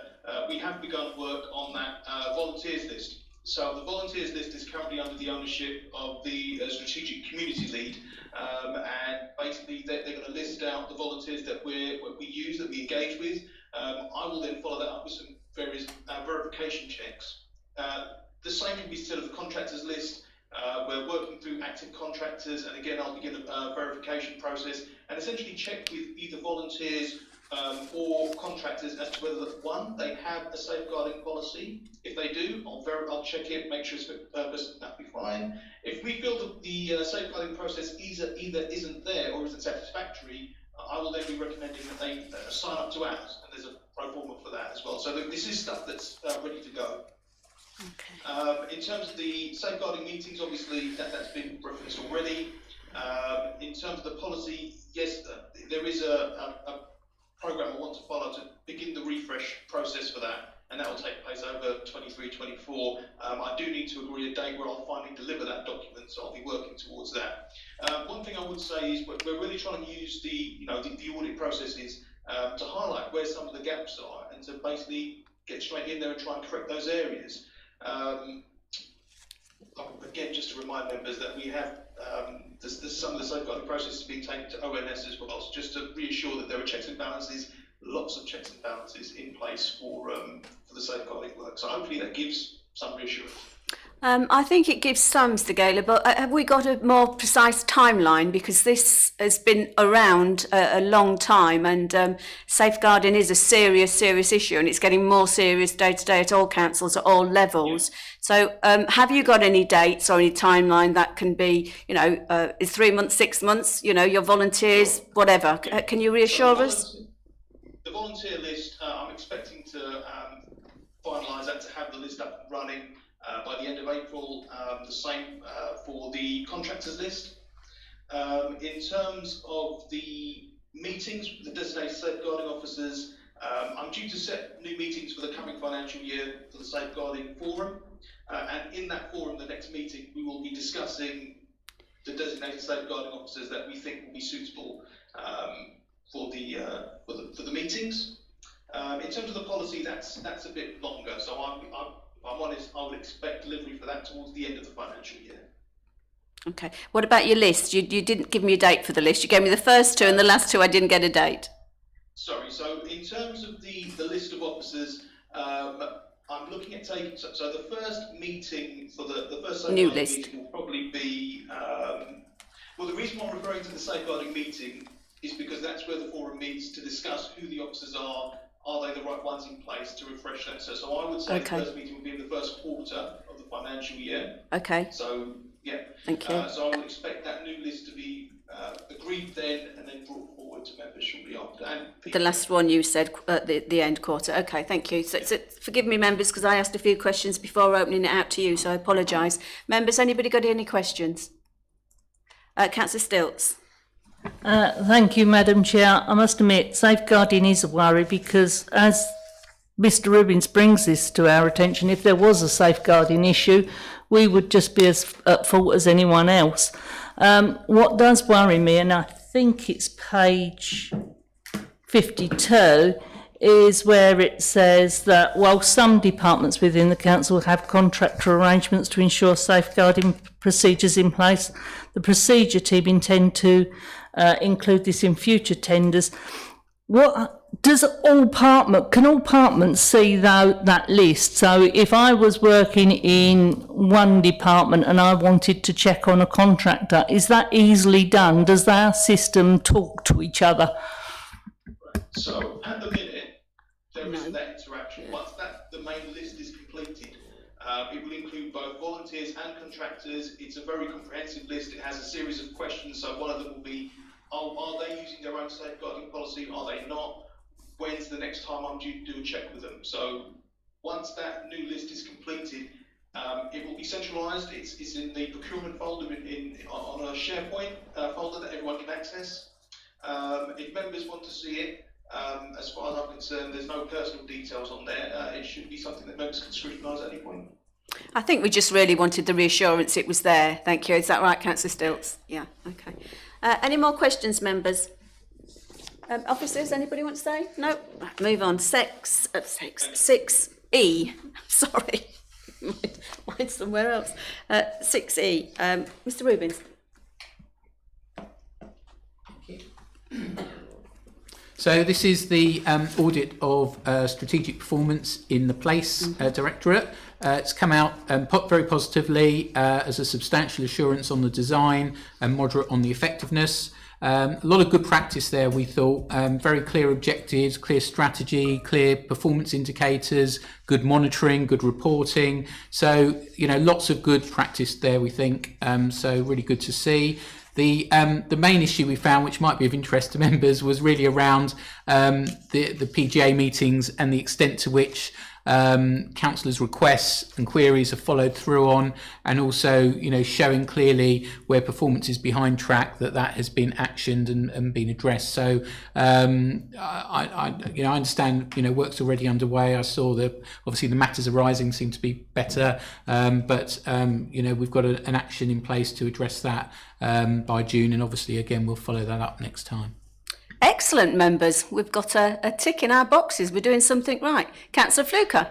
we have begun work on that volunteers list. So the volunteers list is currently under the ownership of the strategic community lead, and basically they're going to list out the volunteers that we use, that we engage with. I will then follow that up with some various verification checks. The same can be said of the contractors list. We're working through active contractors, and again I'll begin a verification process and essentially check with either volunteers or contractors as to whether, one, they have a safeguarding policy. If they do, I'll check it, make sure it's fit for purpose, that'll be fine. If we feel that the safeguarding process either isn't there or isn't satisfactory, I will then be recommending that they sign up to ours, and there's a pro forma for that as well. So this is stuff that's ready to go. Okay. In terms of the safeguarding meetings, obviously that's been referenced already. In terms of the policy, yes, there is a programme I want to follow to begin the refresh process for that, and that will take place over 23-24. I do need to agree a date where I'll finally deliver that document, so I'll be working towards that. One thing I would say is we're really trying to use the audit processes to highlight where some of the gaps are, and to basically get straight in there and try and correct those areas. Again, just to remind members that we have there's some of the safeguarding processes being taken to ONS as well, so just to reassure that there are checks and balances, lots of checks and balances in place for the safeguarding work. So hopefully that gives some reassurance. I think it gives some, Mr. Gaylor, but have we got a more precise timeline? Because this has been around a long time, and safeguarding is a serious issue, and it's getting more serious day to day at all councils, at all levels. So have you got any dates or any timeline that can be, is 3 months, 6 months, your volunteers, whatever? Can you reassure us? The volunteer list, I'm expecting to finalise that, to have the list up and running by the end of April. The same for the contractors list. In terms of the meetings with the designated safeguarding officers, I'm due to set new meetings for the coming financial year for the safeguarding forum, and in that forum, the next meeting, we will be discussing the designated safeguarding officers that we think will be suitable for the meetings. In terms of the policy, that's a bit longer, so I'm honest, I would expect delivery for that towards the end of the financial year. Okay. What about your list? You didn't give me a date for the list. You gave me the first two, and the last two I didn't get a date. Sorry. So in terms of the list of officers, I'm looking at taking. So the first meeting for the first new list meeting will probably be. Well, the reason why I'm referring to the safeguarding meeting is because that's where the forum meets to discuss who the officers are. Are they the right ones in place to refresh that? So I would say the first meeting will be in the first quarter of the financial year. Okay. So, yeah. Thank you. So I would expect that new list to be agreed then, and then brought forward to members shortly after. And the last one you said at the end quarter. Okay, thank you. So forgive me, members, because I asked a few questions before opening it out to you, so I apologise. Members, anybody got any questions? Councillor Stilts. Thank you, Madam Chair. I must admit, safeguarding is a worry, because as Mr Rubins brings this to our attention, if there was a safeguarding issue, we would just be as at fault as anyone else. What does worry me, and I think it's page 52, is where it says that while some departments within the council have contractor arrangements to ensure safeguarding procedures in place, the procedure team intend to include this in future tenders. Can all departments see that list? So if I was working in one department and I wanted to check on a contractor, is that easily done? Does our system talk to each other? So at the minute, there isn't that interaction. Once the main list is completed, it will include both volunteers and contractors. It's a very comprehensive list. It has a series of questions. So one of them will be, are they using their own safeguarding policy? Are they not? When's the next time I'm due to do a check with them? So once that new list is completed, it will be centralised. It's in the procurement folder on a SharePoint folder that everyone can access. If members want to see it, as far as I'm concerned, there's no personal details on there. It should be something that members can scrutinise at any point. I think we just really wanted the reassurance it was there. Thank you. Is that right, Councillor Stilts? Yeah, okay. Any more questions, members? Officers, anybody want to say? No? Right, move on. 6E. Sorry. Mine's somewhere else. 6E. Mr Rubins. So this is the audit of strategic performance in the Place Directorate. It's come out very positively as a substantial assurance on the design and moderate on the effectiveness. A lot of good practice there, we thought. Very clear objectives, clear strategy, clear performance indicators, good monitoring, good reporting. So, lots of good practice there, we think. So really good to see. The main issue we found, which might be of interest to members, was really around the PGA meetings and the extent to which councillors' requests and queries are followed through on, and also showing clearly where performance is behind track, that has been actioned and been addressed. So I understand work's already underway. I saw that obviously the matters arising seem to be better, but we've got an action in place to address that by June, and obviously again we'll follow that up next time. Excellent, members. We've got a tick in our boxes. We're doing something right. Councillor Fluker.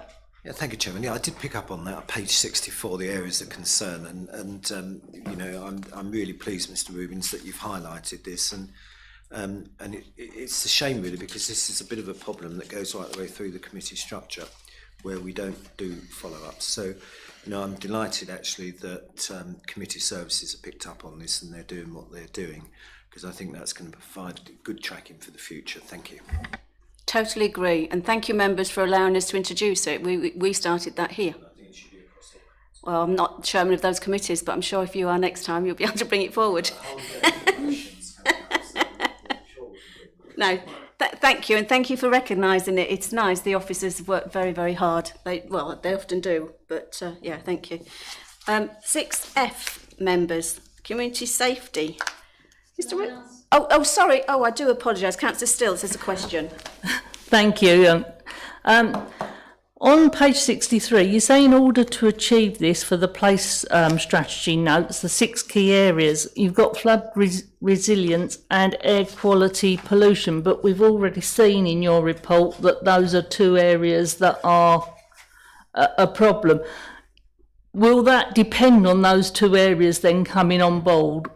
Yeah, thank you, Chairman. Yeah, I did pick up on that, page 64, the areas of concern, and I'm really pleased, Mr. Rubins, that you've highlighted this, and it's a shame really, because this is a bit of a problem that goes right the way through the committee structure, where we don't do follow-ups. So, I'm delighted actually that committee services are picked up on this and they're doing what they're doing, because I think that's going to provide good tracking for the future. Thank you. Totally agree, and thank you, members, for allowing us to introduce it. We started that here. Well, I'm not chairman of those committees, but I'm sure if you are next time, you'll be able to bring it forward. No, thank you, and thank you for recognising it. It's nice. The officers have worked very, very hard. They often do, but yeah, thank you. 6F, members, community safety. Mr. Oh, sorry. Oh, I do apologise. Councillor Stills has a question. Thank you. On page 63, you say in order to achieve this for the place strategy notes, the 6 key areas, you've got flood resilience and air quality pollution, but we've already seen in your report that those are 2 areas that are a problem. Will that depend on those 2 areas then coming on board?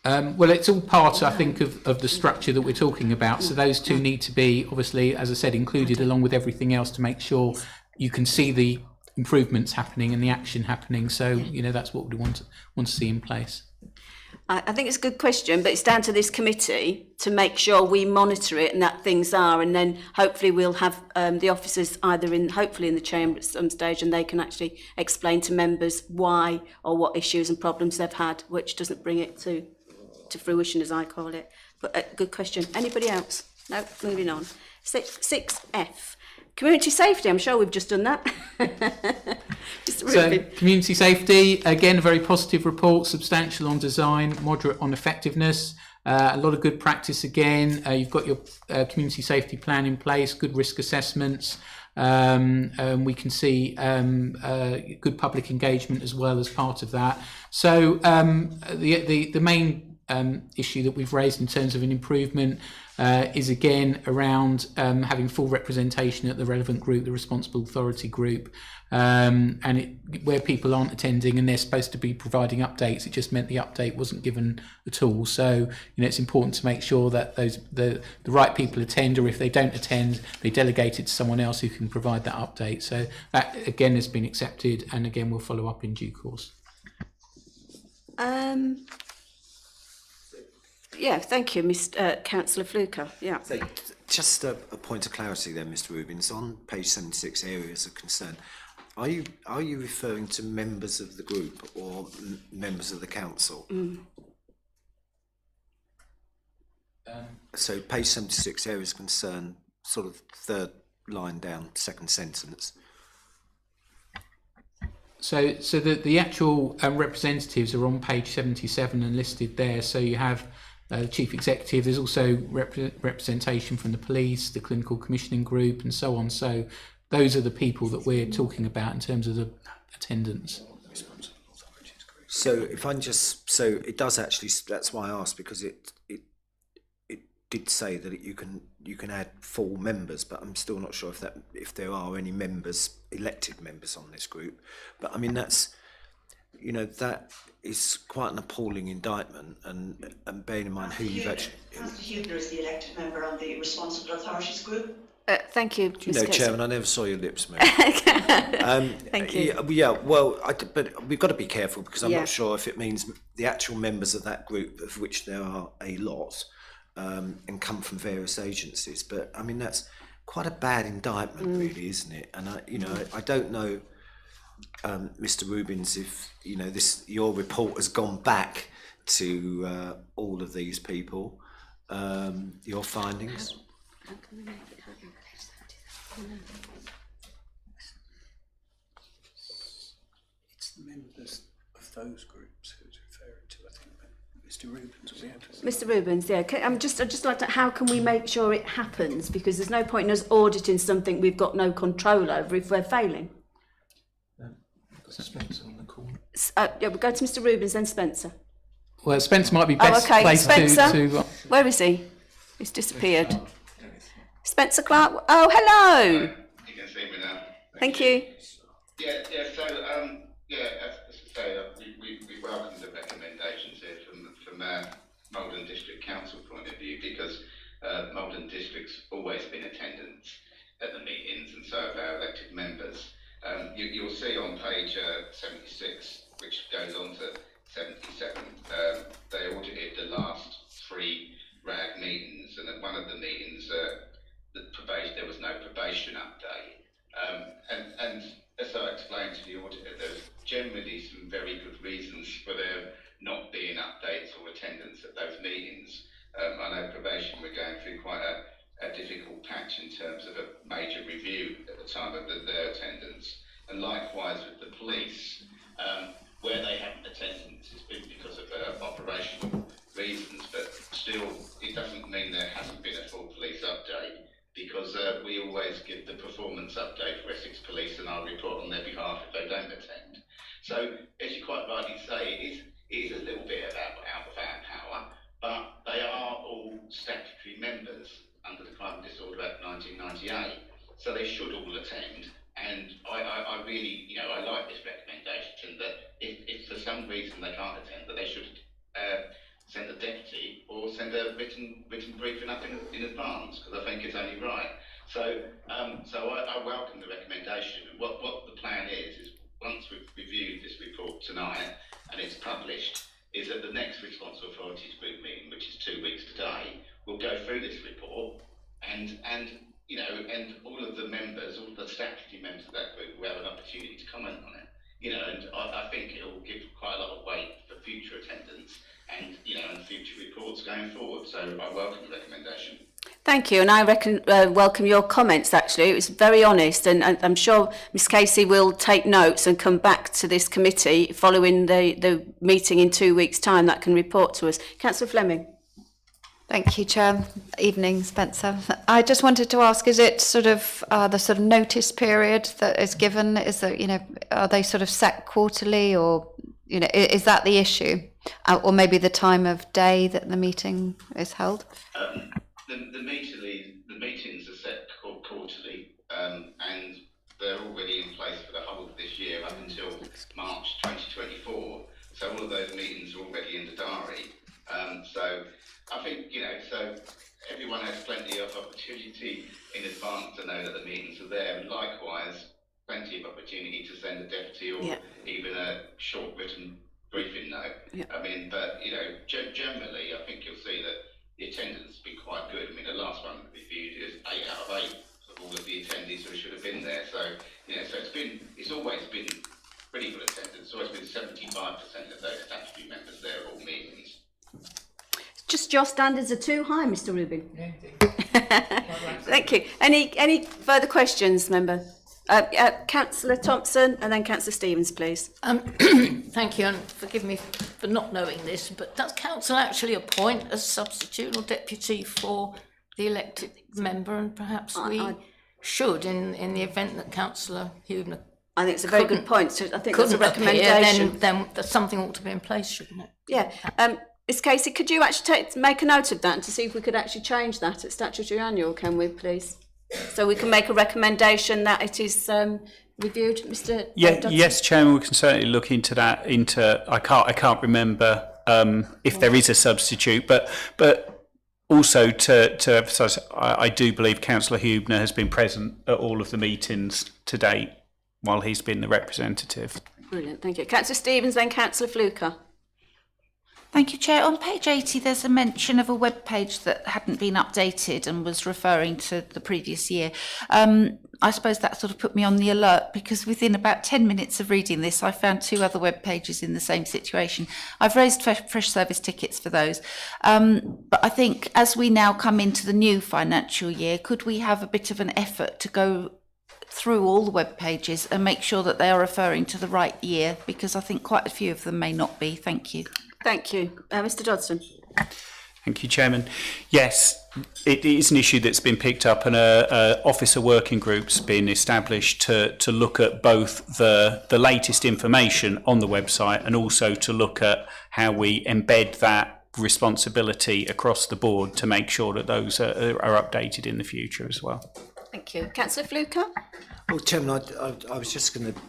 Well, it's all part, I think, of the structure that we're talking about. So those 2 need to be, obviously, as I said, included along with everything else to make sure you can see the improvements happening and the action happening. So, that's what we want to see in place. I think it's a good question, but it's down to this committee to make sure we monitor it and that things are, and then hopefully we'll have the officers hopefully in the chamber at some stage, and they can actually explain to members why or what issues and problems they've had, which doesn't bring it to fruition, as I call it. But good question. Anybody else? No, moving on. 6F. Community safety, I'm sure we've just done that. So, community safety, again, a very positive report, substantial on design, moderate on effectiveness, a lot of good practice again. You've got your community safety plan in place, good risk assessments. We can see good public engagement as well as part of that. So the main issue that we've raised in terms of an improvement is again around having full representation at the relevant group, the responsible authority group, where people aren't attending and they're supposed to be providing updates, it just meant the update wasn't given at all. So it's important to make sure that the right people attend, or if they don't attend, they delegate it to someone else who can provide that update. So that again has been accepted, and again we'll follow up in due course. Yeah, thank you, Councillor Fluker. Yeah. So, just a point of clarity there, Mr. Rubins. On page 76, areas of concern. Are you referring to members of the group or members of the council? So, page 76, areas of concern, sort of 3rd line down, 2nd sentence. So the actual representatives are on page 77 and listed there. So you have the chief executive. There's also representation from the police, the clinical commissioning group, and so on. So those are the people that we're talking about in terms of the attendance. So if I'm so it does actually. That's why I asked, because it did say that you can add full members, but I'm still not sure if there are any elected members on this group. But I mean that's, that is quite an appalling indictment, and bearing in mind who you've actually. Councillor Huebner is the elected member on the responsible authorities group. Thank you, Do you Ms. know, Casey. Chairman, I never saw your lips move. Thank you. Yeah, well, but we've got to be careful because I'm Yeah. not sure if it means the actual members of that group, of which there are a lot, and come from various agencies. But I mean, that's quite a bad indictment, really, isn't it? And I don't know, Mr. Rubins, if your report has gone back to all of these people, your findings. It's the members of those groups who's referring to, I think, Mr. Rubins will be able to. Mr. Rubins, yeah. I'd just like to. How can we make sure it happens? Because there's no point in us auditing something we've got no control over if we're failing. Spencer on the call. Yeah, we'll go to Mr. Rubins, then Spencer. Well, Spencer might be best placed Spencer. to Where is he? He's disappeared. Spencer Clark. Oh, hello. You can see me now. Thank you. Yeah. So as I say, we welcome the recommendations here from Malden District Council point of view, because Malden District's always been attendance at the meetings, and so have our elected members. You'll see on page 76, which goes on to 77, they audited the last 3 RAG meetings, and at one of the meetings, there was no probation update. And as I explained to the auditor, there's generally some very good reasons for there not being updates or attendance at those meetings. I know probation were going through quite a difficult patch in terms of a major review at the time of their attendance. And likewise with the police, where they haven't attended, it's been because of operational reasons, but still it doesn't mean there hasn't been a full police update, because we always give the performance update for Essex Police and I'll report on their behalf if they don't attend. So as you quite rightly say, it is a little bit out of our power, but they are all statutory members under the Crime and Disorder Act 1998, so they should all attend. And I really, I like this recommendation that if for some reason they can't attend, that they should send a deputy or send a written briefing up in advance, because I think it's only right. So I welcome the recommendation. And what the plan is once we've reviewed this report tonight and it's published, is that the next Responsible Authorities Group meeting, which is 2 weeks today, we'll go through this report and all of the members, all the statutory members of that group will have an opportunity to comment on it. And I think it will give quite a lot of weight for future attendance and future reports going forward. So I welcome the recommendation. Thank you, and I welcome your comments. Actually, it was very honest, and I'm sure Ms. Casey will take notes and come back to this committee following the meeting in 2 weeks' time. That can report to us. Councillor Fleming. Thank you, Chair. Evening, Spencer. I just wanted to ask: is it sort of the sort of notice period that is given? Is that are they sort of set quarterly, or is that the issue, or maybe the time of day that the meeting is held? The meetings are set quarterly, and they're already in place for the whole of this year up until March 2024. So all of those meetings are already in the diary. So I think so everyone has plenty of opportunity in advance to know that the meetings are there, and likewise plenty of opportunity to send a deputy or even a short written briefing note. I mean, but generally I think you'll see that the attendance has been quite good. I mean, the last one reviewed is 8 out of 8 of all of the attendees who should have been there. So so it's always been pretty good attendance. It's always been 75% of those statutory members there at all meetings. Just your standards are too high, Mr. Rubin. Thank you. Any further questions, member? Councillor Thompson and then Councillor Stevens, please. Thank you, and forgive me for not knowing this, but does council actually appoint a substitute or deputy for the elected member, and perhaps we should in the event that Councillor Huebner I think it's a very good point. So I think that's a recommendation. Then something ought to be in place, shouldn't it? Yeah. Ms. Casey, could you actually make a note of that and to see if we could actually change that at statutory annual, can we please? So we can make a recommendation that it is reviewed, Mr. Yes, Chairman, we can certainly look into that. I can't remember if there is a substitute, but Also, to emphasise, I do believe Councillor Hubner has been present at all of the meetings to date while he's been the representative. Brilliant, thank you. Councillor Stevens, then Councillor Fluker. Thank you, Chair. On page 80, there's a mention of a web page that hadn't been updated and was referring to the previous year. I suppose that sort of put me on the alert because within about 10 minutes of reading this, I found 2 other web pages in the same situation. I've raised fresh service tickets for those. But I think as we now come into the new financial year, could we have a bit of an effort to go through all the web pages and make sure that they are referring to the right year? Because I think quite a few of them may not be. Thank you. Thank you. Mr Dodson. Thank you, Chairman. Yes, it is an issue that's been picked up, and a officer working group's been established to look at both the latest information on the website and also to look at how we embed that responsibility across the board to make sure that those are updated in the future as well. Thank you. Councillor Fluker. Well, Chairman, I was just going to,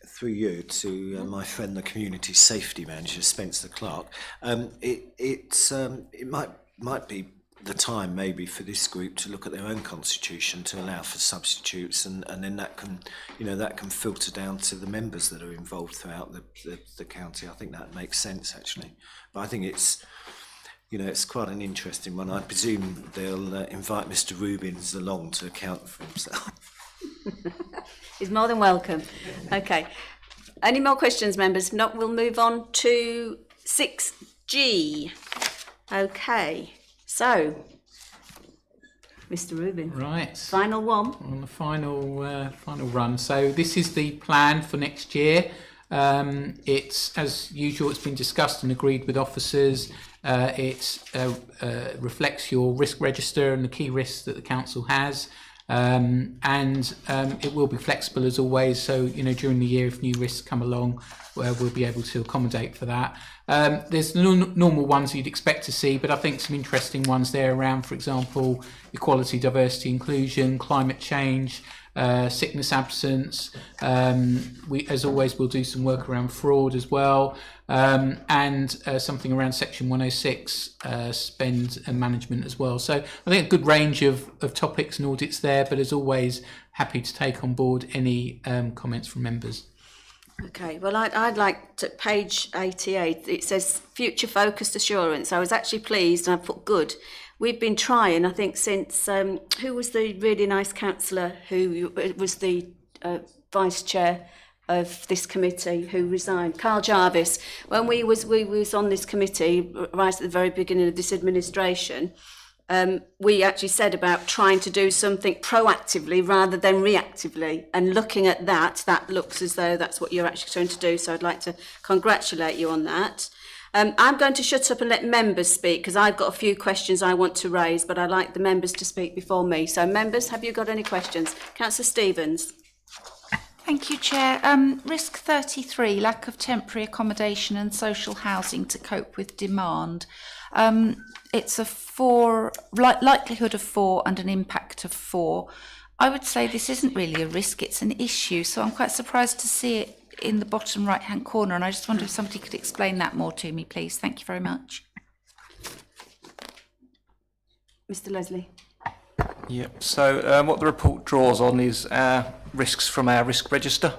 through you, to my friend, the Community Safety Manager, Spencer Clark. It might be the time maybe for this group to look at their own constitution to allow for substitutes, and then that can filter down to the members that are involved throughout the county. I think that makes sense actually, but I think it's quite an interesting one. I presume they'll invite Mr. Rubins along to account for himself. He's more than welcome. Okay. Any more questions, members? If not, we'll move on to 6G. Okay. So, Mr. Rubin. Right. Final one. On the final run. So this is the plan for next year. It's, as usual, it's been discussed and agreed with officers. It reflects your risk register and the key risks that the council has. It will be flexible as always, so during the year if new risks come along, we'll be able to accommodate for that. There's normal ones you'd expect to see, but I think some interesting ones there around, for example, equality, diversity, inclusion, climate change, sickness absence. We, as always, will do some work around fraud as well, and something around Section 106 spend and management as well. So I think a good range of topics and audits there, but as always, happy to take on board any comments from members. Okay, well, I'd like to, page 88, it says future focused assurance. I was actually pleased, and I put good. We've been trying, I think, since, who was the really nice councillor who was the vice chair of this committee who resigned, Carl Jarvis. When we was on this committee right at the very beginning of this administration, we actually said about trying to do something proactively rather than reactively, and looking at that looks as though that's what you're actually trying to do, so I'd like to congratulate you on that. I'm going to shut up and let members speak because I've got a few questions I want to raise, but I'd like the members to speak before me. So members, have you got any questions? Councillor Stevens. Thank you, Chair. Risk 33, lack of temporary accommodation and social housing to cope with demand. It's a 4, likelihood of 4 and an impact of 4. I would say this isn't really a risk, it's an issue. So I'm quite surprised to see it in the bottom right-hand corner. And I just wonder if somebody could explain that more to me, please. Thank you very much. Mr. Leslie. Yep. So what the report draws on is risks from our risk register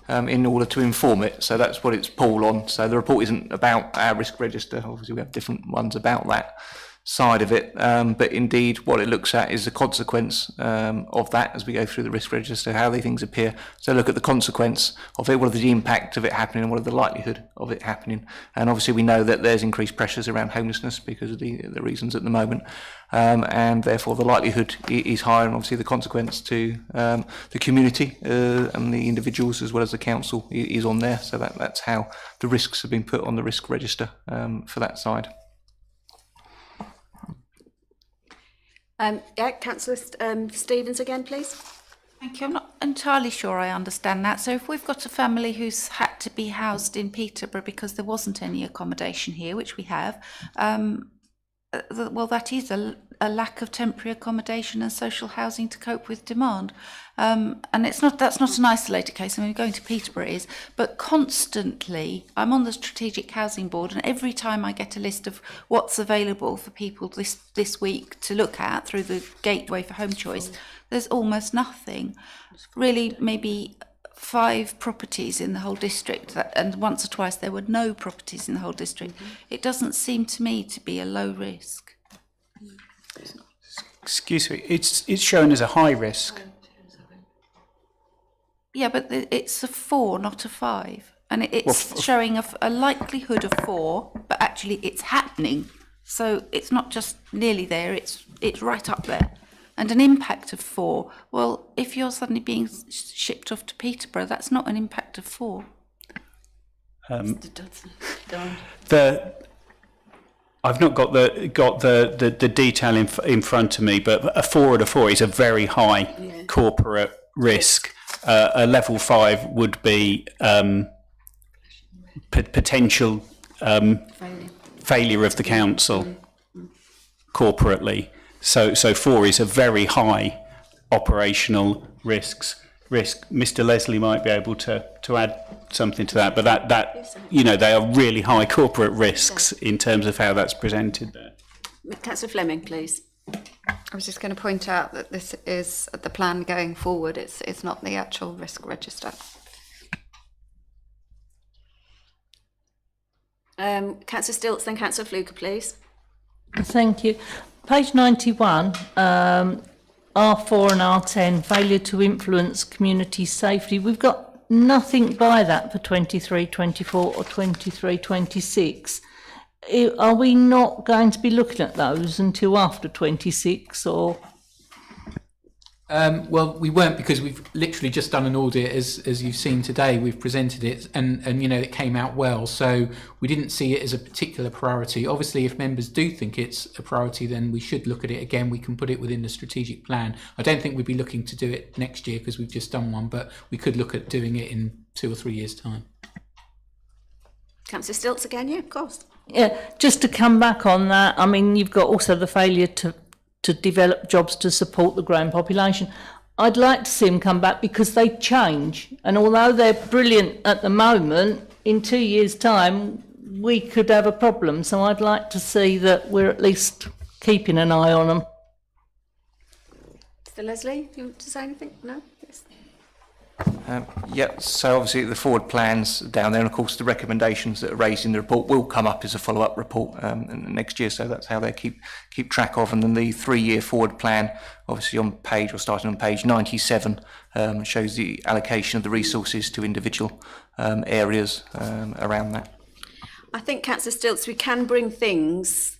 in order to inform it. So that's what it's pulled on. So the report isn't about our risk register. Obviously, we have different ones about that side of it. But indeed, what it looks at is the consequence of that as we go through the risk register, how these things appear. So look at the consequence of it, what are the impact of it happening, and what are the likelihood of it happening. And obviously, we know that there's increased pressures around homelessness because of the reasons at the moment. And therefore the likelihood is higher, and obviously the consequence to the community and the individuals as well as the council is on there. So that's how the risks have been put on the risk register for that side. Councillor Stevens again, please. Thank you. I'm not entirely sure I understand that. So if we've got a family who's had to be housed in Peterborough because there wasn't any accommodation here, which we have, well, that is a lack of temporary accommodation and social housing to cope with demand. And that's not an isolated case. I mean, going to Peterborough is, but constantly, I'm on the Strategic Housing Board, and every time I get a list of what's available for people this week to look at through the gateway for home choice, there's almost nothing. Really, maybe 5 properties in the whole district, and once or twice there were no properties in the whole district. It doesn't seem to me to be a low risk. Excuse me, it's shown as a high risk. Yeah, but it's a 4, not a 5. And it's showing a likelihood of 4, but actually it's happening. So it's not just nearly there, it's right up there. And an impact of 4, well, if you're suddenly being shipped off to Peterborough, that's not an impact of 4. I've not got the detail in front of me, but a 4 out of 4 is a very high corporate risk. A level 5 would be potential failure of the council corporately. So 4 is a very high operational risk. Mr. Leslie might be able to add something to that, but that they are really high corporate risks in terms of how that's presented there. Councillor Fleming, please. I was just going to point out that this is the plan going forward. It's not the actual risk register. Councillor Stilts, then Councillor Fluker, please. Thank you. Page 91, R4 and R10, failure to influence community safety. We've got nothing by that for 23-24 or 23-26. Are we not going to be looking at those until after 26 or? Well, we weren't, because we've literally just done an audit, as you've seen today. We've presented it, and it came out well. So we didn't see it as a particular priority. Obviously, if members do think it's a priority, then we should look at it again. We can put it within the strategic plan. I don't think we'd be looking to do it next year because we've just done one, but we could look at doing it in 2 or 3 years' time. Councillor Stilts again, yeah, of course. Yeah, just to come back on that, I mean, you've got also the failure to develop jobs to support the growing population. I'd like to see them come back because they change. And although they're brilliant at the moment, in 2 years' time, we could have a problem. So I'd like to see that we're at least keeping an eye on them. Mr. Leslie, do you want to say anything? No? Yes. So obviously the forward plans down there, and of course the recommendations that are raised in the report will come up as a follow-up report next year, so that's how they keep track of. And then the 3-year forward plan, obviously starting on page 97, shows the allocation of the resources to individual areas around that. I think, Councillor Stilts, we can bring things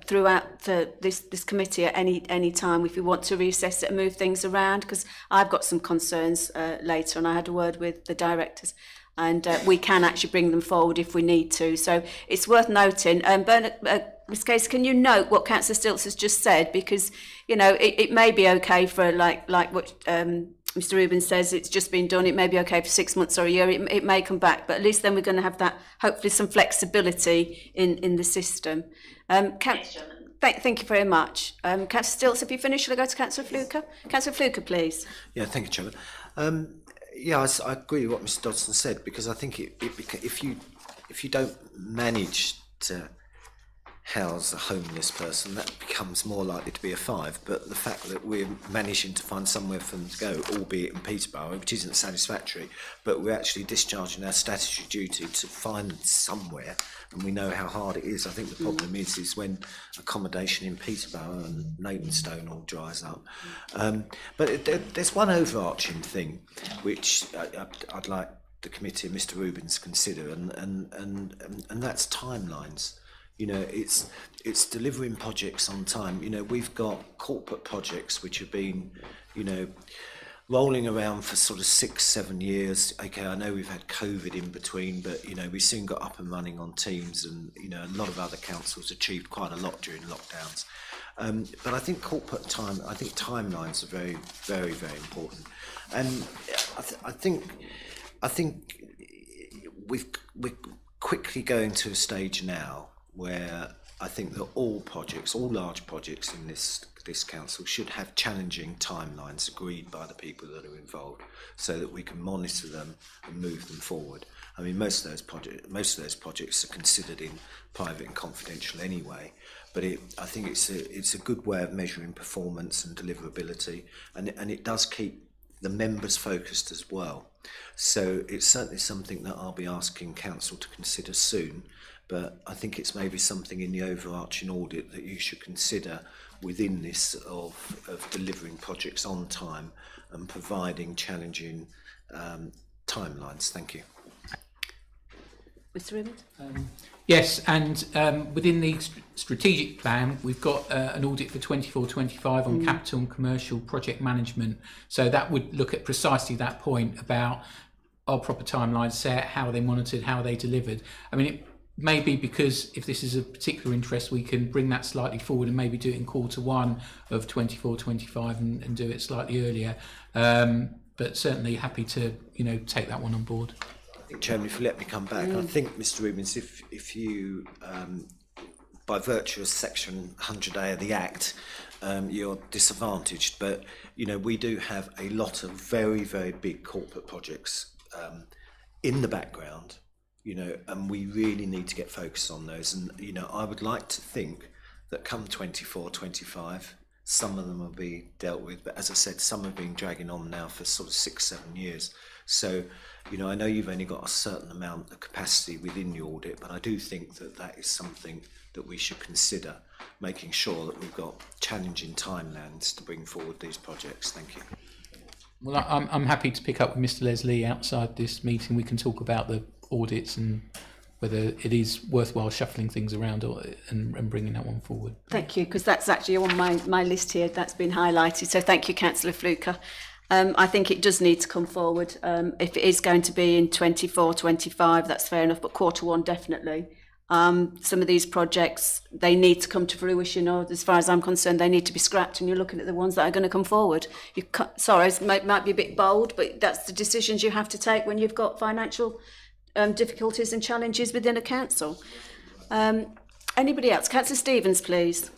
throughout this committee at any time if we want to reassess it and move things around, because I've got some concerns later, and I had a word with the directors, and we can actually bring them forward if we need to. So it's worth noting. Bernard, Ms. Case, can you note what Councillor Stilts has just said, because it may be okay for like what Mr. Rubin says, it's just been done. It may be okay for 6 months or a year. It may come back, but at least then we're going to have that, hopefully, some flexibility in the system. Thank you very much. Councillor Stilts, have you finished? Shall I go to Councillor Fluker? Councillor Fluker, please. Yeah, thank you, Chairman. I agree with what Mr. Dodson said, because I think if you don't manage to house a homeless person, that becomes more likely to be a 5. But the fact that we're managing to find somewhere for them to go, albeit in Peterborough, which isn't satisfactory, but we're actually discharging our statutory duty to find somewhere, and we know how hard it is. I think the problem is when accommodation in Peterborough and Napenstone all dries up. But there's one overarching thing which I'd like the committee and Mr. Rubin to consider, and that's timelines. It's delivering projects on time. We've got corporate projects which have been, rolling around for sort of 6-7 years. Okay, I know we've had COVID in between, but we soon got up and running on Teams, and a lot of other councils achieved quite a lot during lockdowns. But I think timelines are very, very, very important, and I think we're quickly going to a stage now where I think that all projects, all large projects in this council should have challenging timelines agreed by the people that are involved, so that we can monitor them and move them forward. I mean, most of those projects are considered in private and confidential anyway. But I think it's a good way of measuring performance and deliverability, and it does keep the members focused as well. So it's certainly something that I'll be asking council to consider soon. But I think it's maybe something in the overarching audit that you should consider within this of delivering projects on time and providing challenging timelines. Thank you. Mr. Raymond? Yes, and within the strategic plan, we've got an audit for 24-25 on capital and commercial project management. So that would look at precisely that point about are proper timelines set, how are they monitored, how are they delivered. I mean, it may be because if this is a particular interest, we can bring that slightly forward and maybe do it in Q1 of 24-25 and do it slightly earlier. But certainly happy to, take that one on board. Chairman, if you let me come back, I think, Mr. Rubins, if you, by virtue of Section 100A of the Act, you're disadvantaged. But, we do have a lot of very, very big corporate projects in the background, and we really need to get focused on those. And, I would like to think that come 24-25, some of them will be dealt with. But as I said, some have been dragging on now for sort of 6-7 years. So, I know you've only got a certain amount of capacity within your audit, but I do think that is something that we should consider, making sure that we've got challenging timelines to bring forward these projects. Thank you. Well, I'm happy to pick up with Mr. Leslie outside this meeting. We can talk about the audits and whether it is worthwhile shuffling things around and bringing that one forward. Thank you, because that's actually on my list here. That's been highlighted. So thank you, Councillor Fluker. I think it does need to come forward. If it is going to be in 24-25, that's fair enough, but Q1 definitely. Some of these projects, they need to come to fruition, or as far as I'm concerned, they need to be scrapped, and you're looking at the ones that are going to come forward. Sorry, it might be a bit bold, but that's the decisions you have to take when you've got financial difficulties and challenges within a council. Anybody else? Councillor Stevens, please.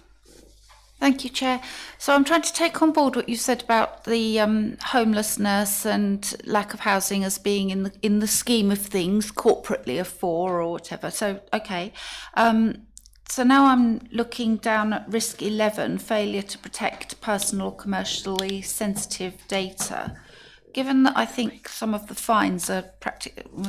Thank you, Chair. So I'm trying to take on board what you said about the homelessness and lack of housing as being in the scheme of things, corporately of 4 or whatever. So, okay. So now I'm looking down at risk 11, failure to protect personal or commercially sensitive data. Given that I think some of the fines are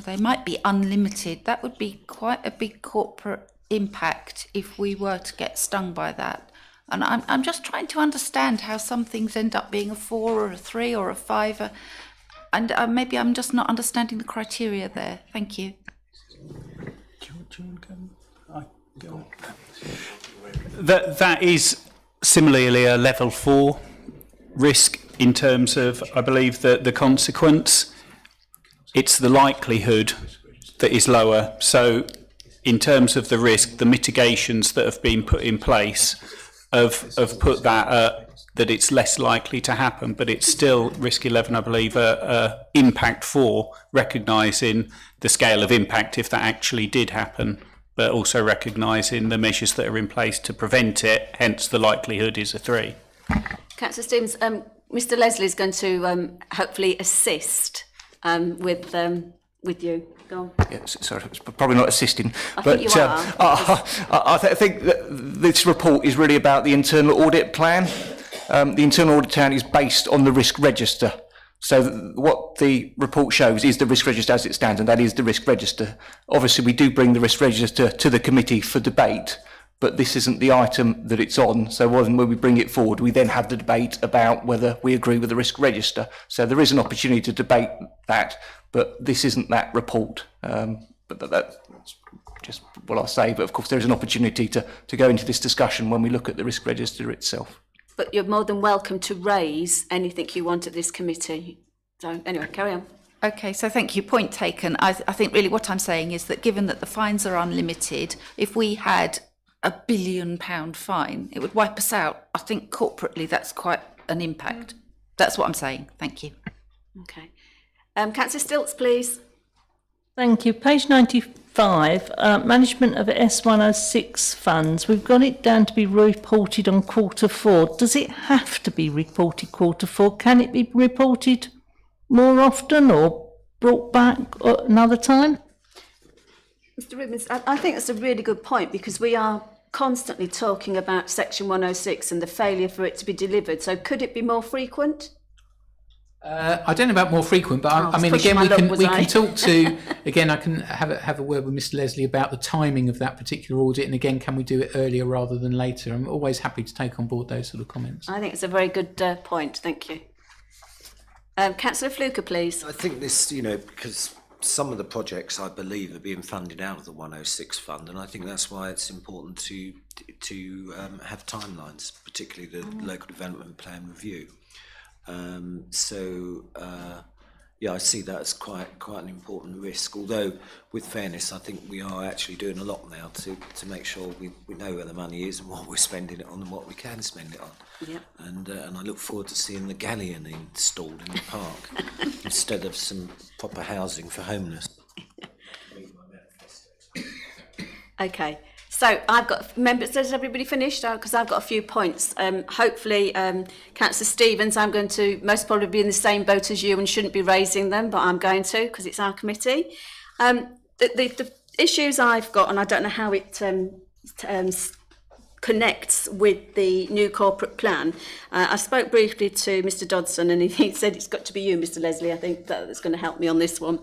they might be unlimited, that would be quite a big corporate impact if we were to get stung by that. And I'm just trying to understand how some things end up being a 4 or a 3 or a 5, and maybe I'm just not understanding the criteria there. Thank you. That is similarly a level 4 risk in terms of, I believe, that the consequence. It's the likelihood that is lower. So in terms of the risk, the mitigations that have been put in place have put that it's less likely to happen, but it's still risk 11, I believe, impact 4, recognising the scale of impact if that actually did happen, but also recognising the measures that are in place to prevent it, hence the likelihood is a 3. Councillor Stevens, Mr. Leslie is going to hopefully assist with you. Go on. Yes, sorry, it's probably not assisting. I think you are. I think that this report is really about the internal audit plan. The internal audit plan is based on the risk register. So what the report shows is the risk register as it stands, and that is the risk register. Obviously, we do bring the risk register to the committee for debate, but this isn't the item that it's on. So when we bring it forward, we then have the debate about whether we agree with the risk register. So there is an opportunity to debate that, but this isn't that report. But that's just what I'll say. But of course, there is an opportunity to go into this discussion when we look at the risk register itself. But you're more than welcome to raise anything you want at this committee. So anyway, carry on. Okay, so thank you. Point taken. I think really what I'm saying is that given that the fines are unlimited, if we had £1 billion fine, it would wipe us out. I think corporately that's quite an impact. That's what I'm saying. Thank you. Okay. Councillor Stilts, please. Thank you. Page 95, management of S106 funds. We've got it down to be reported on Q4. Does it have to be reported Q4? Can it be reported more often or brought back another time? Mr. Ribbons, I think that's a really good point, because we are constantly talking about Section 106 and the failure for it to be delivered. So could it be more frequent? I don't know about more frequent, but I mean, again, we can talk to, again, I can have a word with Mr. Leslie about the timing of that particular audit, and again, can we do it earlier rather than later? I'm always happy to take on board those sort of comments. I think it's a very good point. Thank you. Councillor Fluker, please. I think this, because some of the projects, I believe, are being funded out of the 106 fund, and I think that's why it's important to have timelines, particularly the local development plan review. I see that as quite an important risk, although with fairness I think we are actually doing a lot now to make sure we know where the money is and what we're spending it on and what we can spend it on. Yep. And I look forward to seeing the galleon installed in the park instead of some proper housing for homeless. Okay. So I've got members. Has everybody finished? Because I've got a few points. Hopefully, Councillor Stevens, I'm going to most probably be in the same boat as you and shouldn't be raising them, but I'm going to because it's our committee. The issues I've got, and I don't know how it connects with the new corporate plan. I spoke briefly to Mr. Dodson, and he said it's got to be you, Mr. Leslie. I think that's going to help me on this one.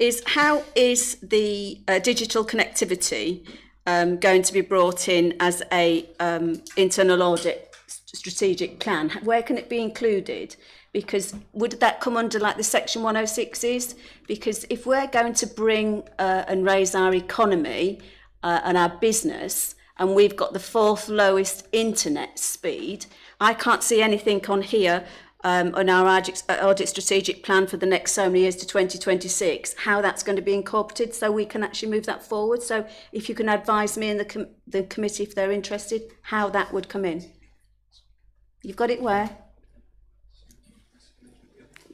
Is how is the digital connectivity going to be brought in as a internal audit strategic plan? Where can it be included? Because would that come under like the Section 106 is? Because if we're going to bring and raise our economy and our business, and we've got the 4th lowest internet speed, I can't see anything on here on our audit strategic plan for the next so many years to 2026, how that's going to be incorporated so we can actually move that forward. So if you can advise me and the committee, if they're interested, how that would come in. You've got it where?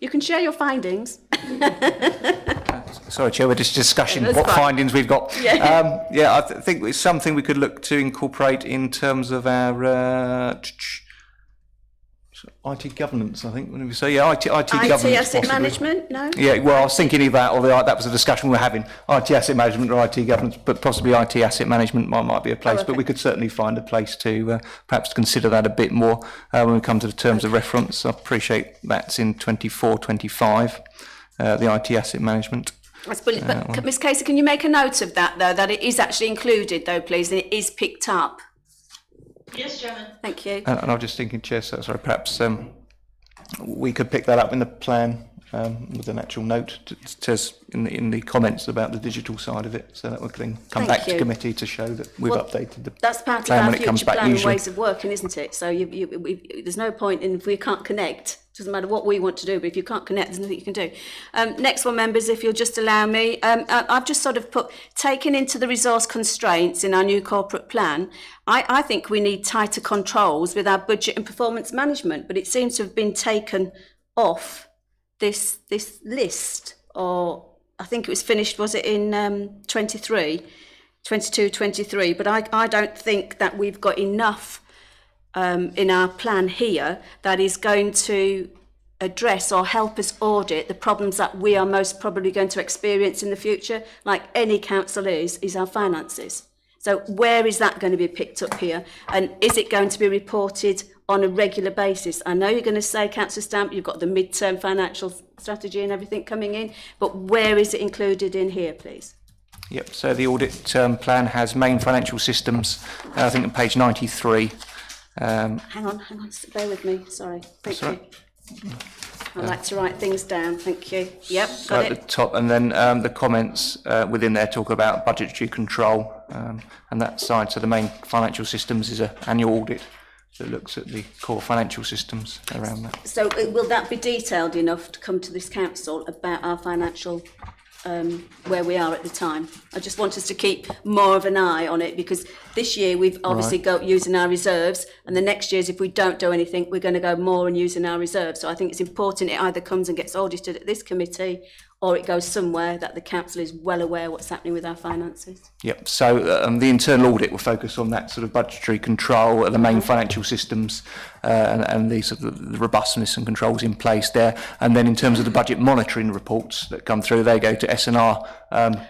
You can share your findings. Sorry, Chair, we're just discussing That's what fine. findings we've got. Yeah. I think it's something we could look to incorporate in terms of our IT governance, I think, when we say, IT governance. IT asset possibly. management, no? Yeah, well, I was thinking of that, although that was a discussion we were having, IT asset management or IT governance, but possibly IT asset management might be a place, but we could certainly find a place to perhaps consider that a bit more when we come to the terms of reference. I appreciate that's in 24-25, the IT asset management. That's brilliant. But Ms. Casey, can you make a note of that, though, that it is actually included, though, please, and it is picked up? Yes, Chairman. Thank you. And I was just thinking, Chair, sorry, perhaps we could pick that up in the plan with an actual note in the comments about the digital side of it, so that we can come Thank back to you. committee to show that we've updated the That's part of plan our when it comes future back plan and usually. ways of working, isn't it? So there's no point in if we can't connect. Doesn't matter what we want to do, but if you can't connect, there's nothing you can do. Next one, members, if you'll just allow me. I've just sort of put, taken into the resource constraints in our new corporate plan, I think we need tighter controls with our budget and performance management, but it seems to have been taken off this list, or I think it was finished, was it in 22-23, but I don't think that we've got enough in our plan here that is going to address or help us audit the problems that we are most probably going to experience in the future, like any council is our finances. So where is that going to be picked up here? And is it going to be reported on a regular basis? I know you're going to say, Councillor Stamp, you've got the mid-term financial strategy and everything coming in, but where is it included in here, please? Yep, so the audit plan has main financial systems, I think on page 93. Hang on, bear with me, sorry. Thank you. I like to write things down, thank you. Yep, So got at it. the top, and then the comments within there talk about budgetary control and that side. So the main financial systems is an annual audit that looks at the core financial systems around that. So will that be detailed enough to come to this council about our financial, where we are at the time? I just want us to keep more of an eye on it, because this year we've obviously got using our reserves, and the next years if we don't do anything we're going to go more and using our reserves. So I think it's important it either comes and gets audited at this committee, or it goes somewhere that the council is well aware what's happening with our finances? Yep. So the internal audit will focus on that sort of budgetary control, the main financial systems, and the sort of the robustness and controls in place there. And then in terms of the budget monitoring reports that come through, they go to S&R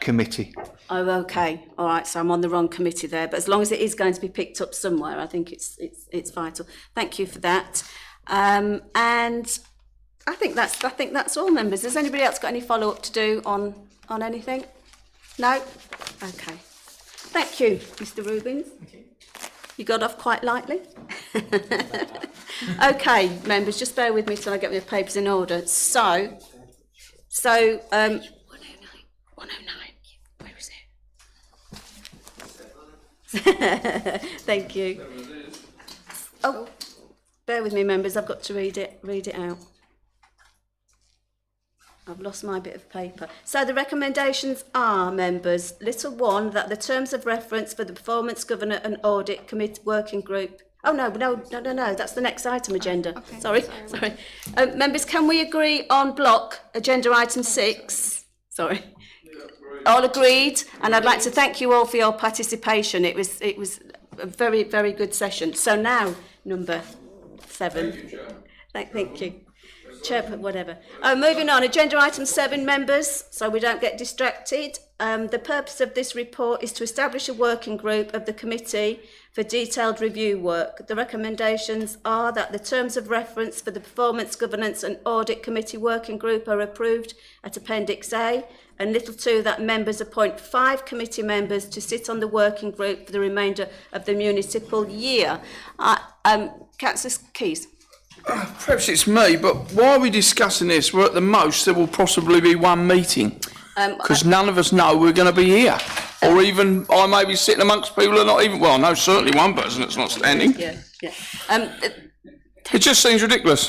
committee. Oh, okay. All right. So I'm on the wrong committee there, but as long as it is going to be picked up somewhere, I think it's vital. Thank you for that. And I think that's all, members. Has anybody else got any follow-up to do on anything? No? Okay. Thank you, Mr. Rubins. You got off quite lightly. Okay, members, just bear with me till I get my papers in order. So 109. Where is it? Thank you. Oh, bear with me, members. I've got to read it out. I've lost my bit of paper. So the recommendations are, members, little one, that the terms of reference for the Performance, Governance and Audit Committee Working Group. Oh, no, that's the next item agenda. Okay, sorry. Members, can we agree on block agenda item 6? Sorry. All agreed, and I'd like to thank you all for your participation. It was a very, very good session. So now, number 7. Thank you, Chair. Thank you. Chair, whatever. Moving on, agenda item 7, members, so we don't get distracted. The purpose of this report is to establish a working group of the committee for detailed review work. The recommendations are that the terms of reference for the Performance, Governance and Audit Committee Working Group are approved at Appendix A, and little 2, that members appoint 5 committee members to sit on the working group for the remainder of the municipal year. Councillor Keys. Perhaps it's me, but why are we discussing this? Well, at the most, there will possibly be one meeting, because none of us know we're going to be here. Or even I may be sitting amongst people who are not even, well, I know certainly one person that's not standing. Yeah. It just seems ridiculous.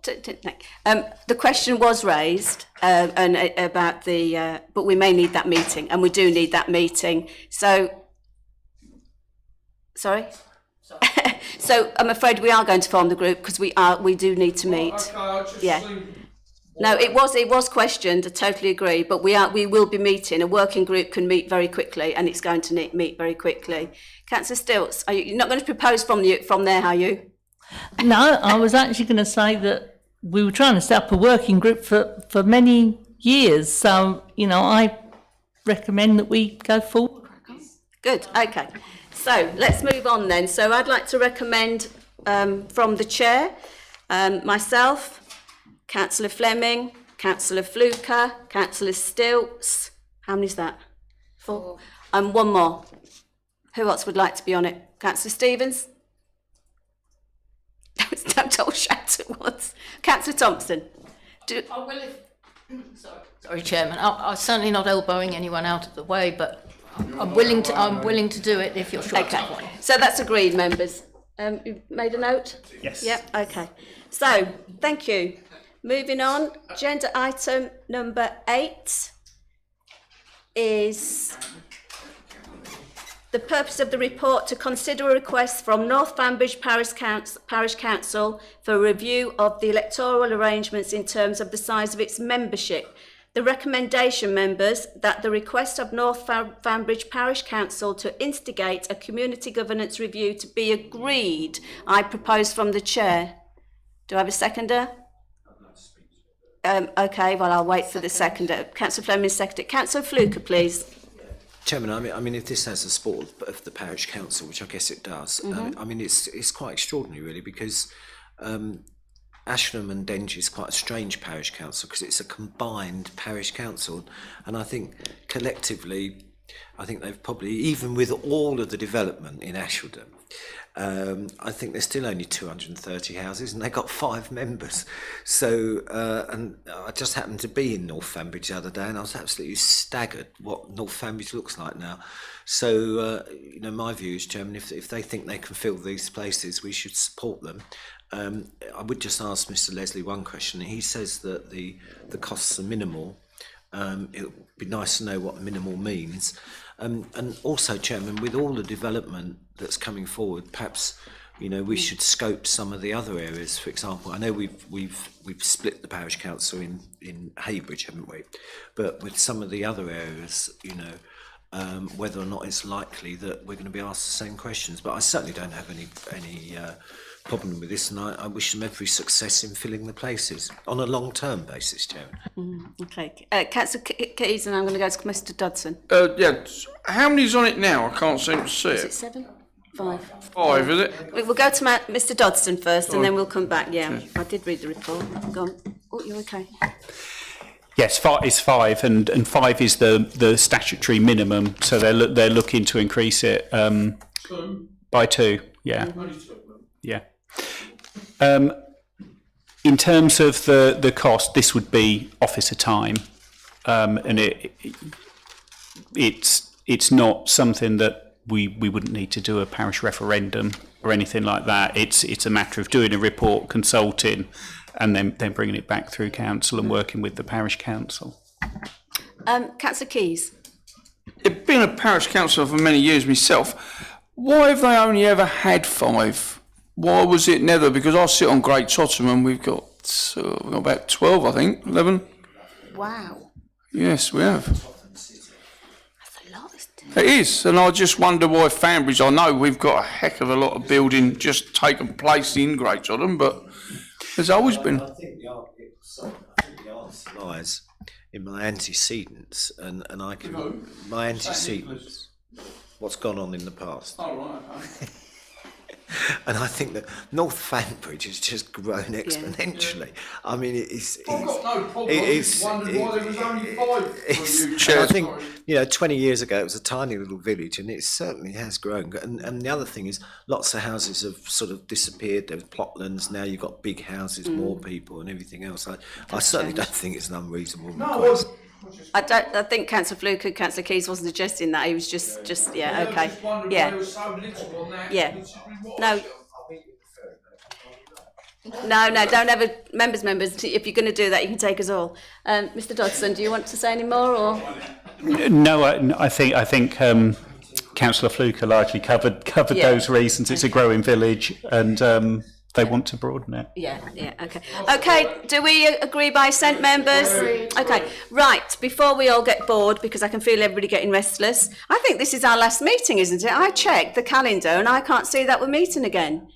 The question was raised and about the, but we may need that meeting, and we do need that meeting. So, sorry? So I'm afraid we are going to form the group because we do need to meet. No, it was questioned. I totally agree. But we will be meeting. A working group can meet very quickly, and it's going to meet very quickly. Councillor Stilts, you're not going to propose from there, are you? No, I was actually going to say that we were trying to set up a working group for many years. So I recommend that we go forward. Good. Okay. So let's move on then. So I'd like to recommend from the chair, myself, Councillor Fleming, Councillor Fluker, Councillor Stilts. How many is that? 4. And one more. Who else would like to be on it? Councillor Stevens? Don't all shout at once. Councillor Thompson? Sorry, Chairman. I'm certainly not elbowing anyone out of the way, but I'm willing to do it if you're short of one. So that's agreed, members. You've made a note? Yes. Yep, okay. So, thank you. Moving on, agenda item number 8 is the purpose of the report to consider a request from North Fambridge Parish Council for a review of the electoral arrangements in terms of the size of its membership. The recommendation, members, that the request of North Fambridge Parish Council to instigate a community governance review to be agreed. I propose from the chair. Do I have a seconder? Okay, well, I'll wait for the seconder. Councillor Fleming, seconded. Councillor Fluker, please. Chairman, I mean, if this has the support of the Parish Council, which I guess it does, I mean, it's quite extraordinary, really, because Ashram and Dengie is quite a strange parish council because it's a combined parish council, and I think collectively, I think they've probably, even with all of the development in Ashram, I think there's still only 230 houses and they got 5 members. So, and I just happened to be in North Fambridge the other day and I was absolutely staggered what North Fambridge looks like now. So, my view is, Chairman, if they think they can fill these places, we should support them. I would just ask Mr. Leslie one question. He says that the costs are minimal. It would be nice to know what minimal means. And also, Chairman, with all the development that's coming forward, perhaps you know, we should scope some of the other areas. For example, I know we've split the parish council in Haybridge, haven't we? But with some of the other areas, you know, whether or not it's likely that we're going to be asked the same questions. But I certainly don't have any problem with this, and I wish them every success in filling the places on a long-term basis, Chairman. Okay. Councillor Keys, and I'm going to go to Mr Dodson. Yeah, how many's on it now? I can't seem to see Is it. it 7? 5. 5, is it? We'll go to Mr Dodson first, and then we'll come back. Yeah, I did read the report. Go on. Oh, you're okay. Yes, it's 5, and 5 is the statutory minimum. So they're looking to increase it by 2. Yeah, yeah. In terms of the cost, this would be officer time, and it's not something that we wouldn't need to do a parish referendum or anything like that. It's a matter of doing a report, consulting, and then bringing it back through council and working with the parish council. Councillor Keys. I've been a parish councillor for many years myself. Why have they only ever had 5? Why was it never? Because I sit on Great Tottenham and we've got about 12, I think, 11. Wow. Yes, we have. That's a lot, isn't it? It is, and I just wonder why Fambridge, I know we've got a heck of a lot of building just taken place in Great Tottenham, but there's always been. I think the answer lies in my antecedents, and I can... My antecedents, what's gone on in the past. Oh, right, okay. And I think that North Fambridge has just grown exponentially. I mean, I've got no problem. I just wondered why there was only 5 for you. I think, you know, 20 years ago it was a tiny little village, and it certainly has grown. And the other thing is, lots of houses have sort of disappeared. There was plotlands. Now you've got big houses, more people, and everything else. I certainly don't think it's an unreasonable request. I think Councillor Fluke and Councillor Keys wasn't suggesting that. He was just yeah, okay. Yeah. Yeah. No, don't ever, members, if you're going to do that, you can take us all. Mr Dodson, do you want to say any more, or? No, I think Councillor Fluke largely covered those reasons. It's a growing village, and they want to broaden it. Yeah, okay. Okay, do we agree by assent, members? Okay, right, before we all get bored, because I can feel everybody getting restless, I think this is our last meeting, isn't it? I checked the calendar and I can't see that we're meeting again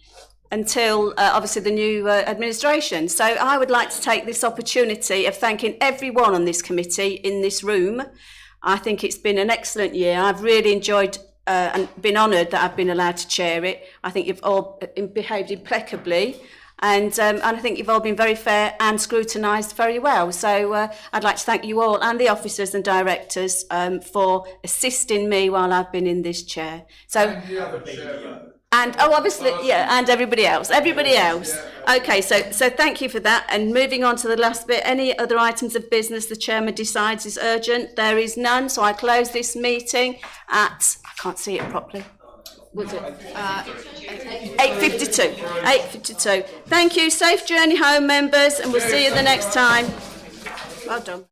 until obviously the new administration. So I would like to take this opportunity of thanking everyone on this committee in this room. I think it's been an excellent year. I've really enjoyed and been honoured that I've been allowed to chair it. I think you've all behaved impeccably, and I think you've all been very fair and scrutinised very well. So I'd like to thank you all and the officers and directors for assisting me while I've been in this chair. So. And obviously, yeah, and everybody else. Okay, so thank you for that. And moving on to the last bit, any other items of business the chairman decides is urgent? There is none, so I close this meeting at, I can't see it properly. Was it? 8:52. 8:52. Thank you. Safe journey home, members, and we'll see you the next time. Well done.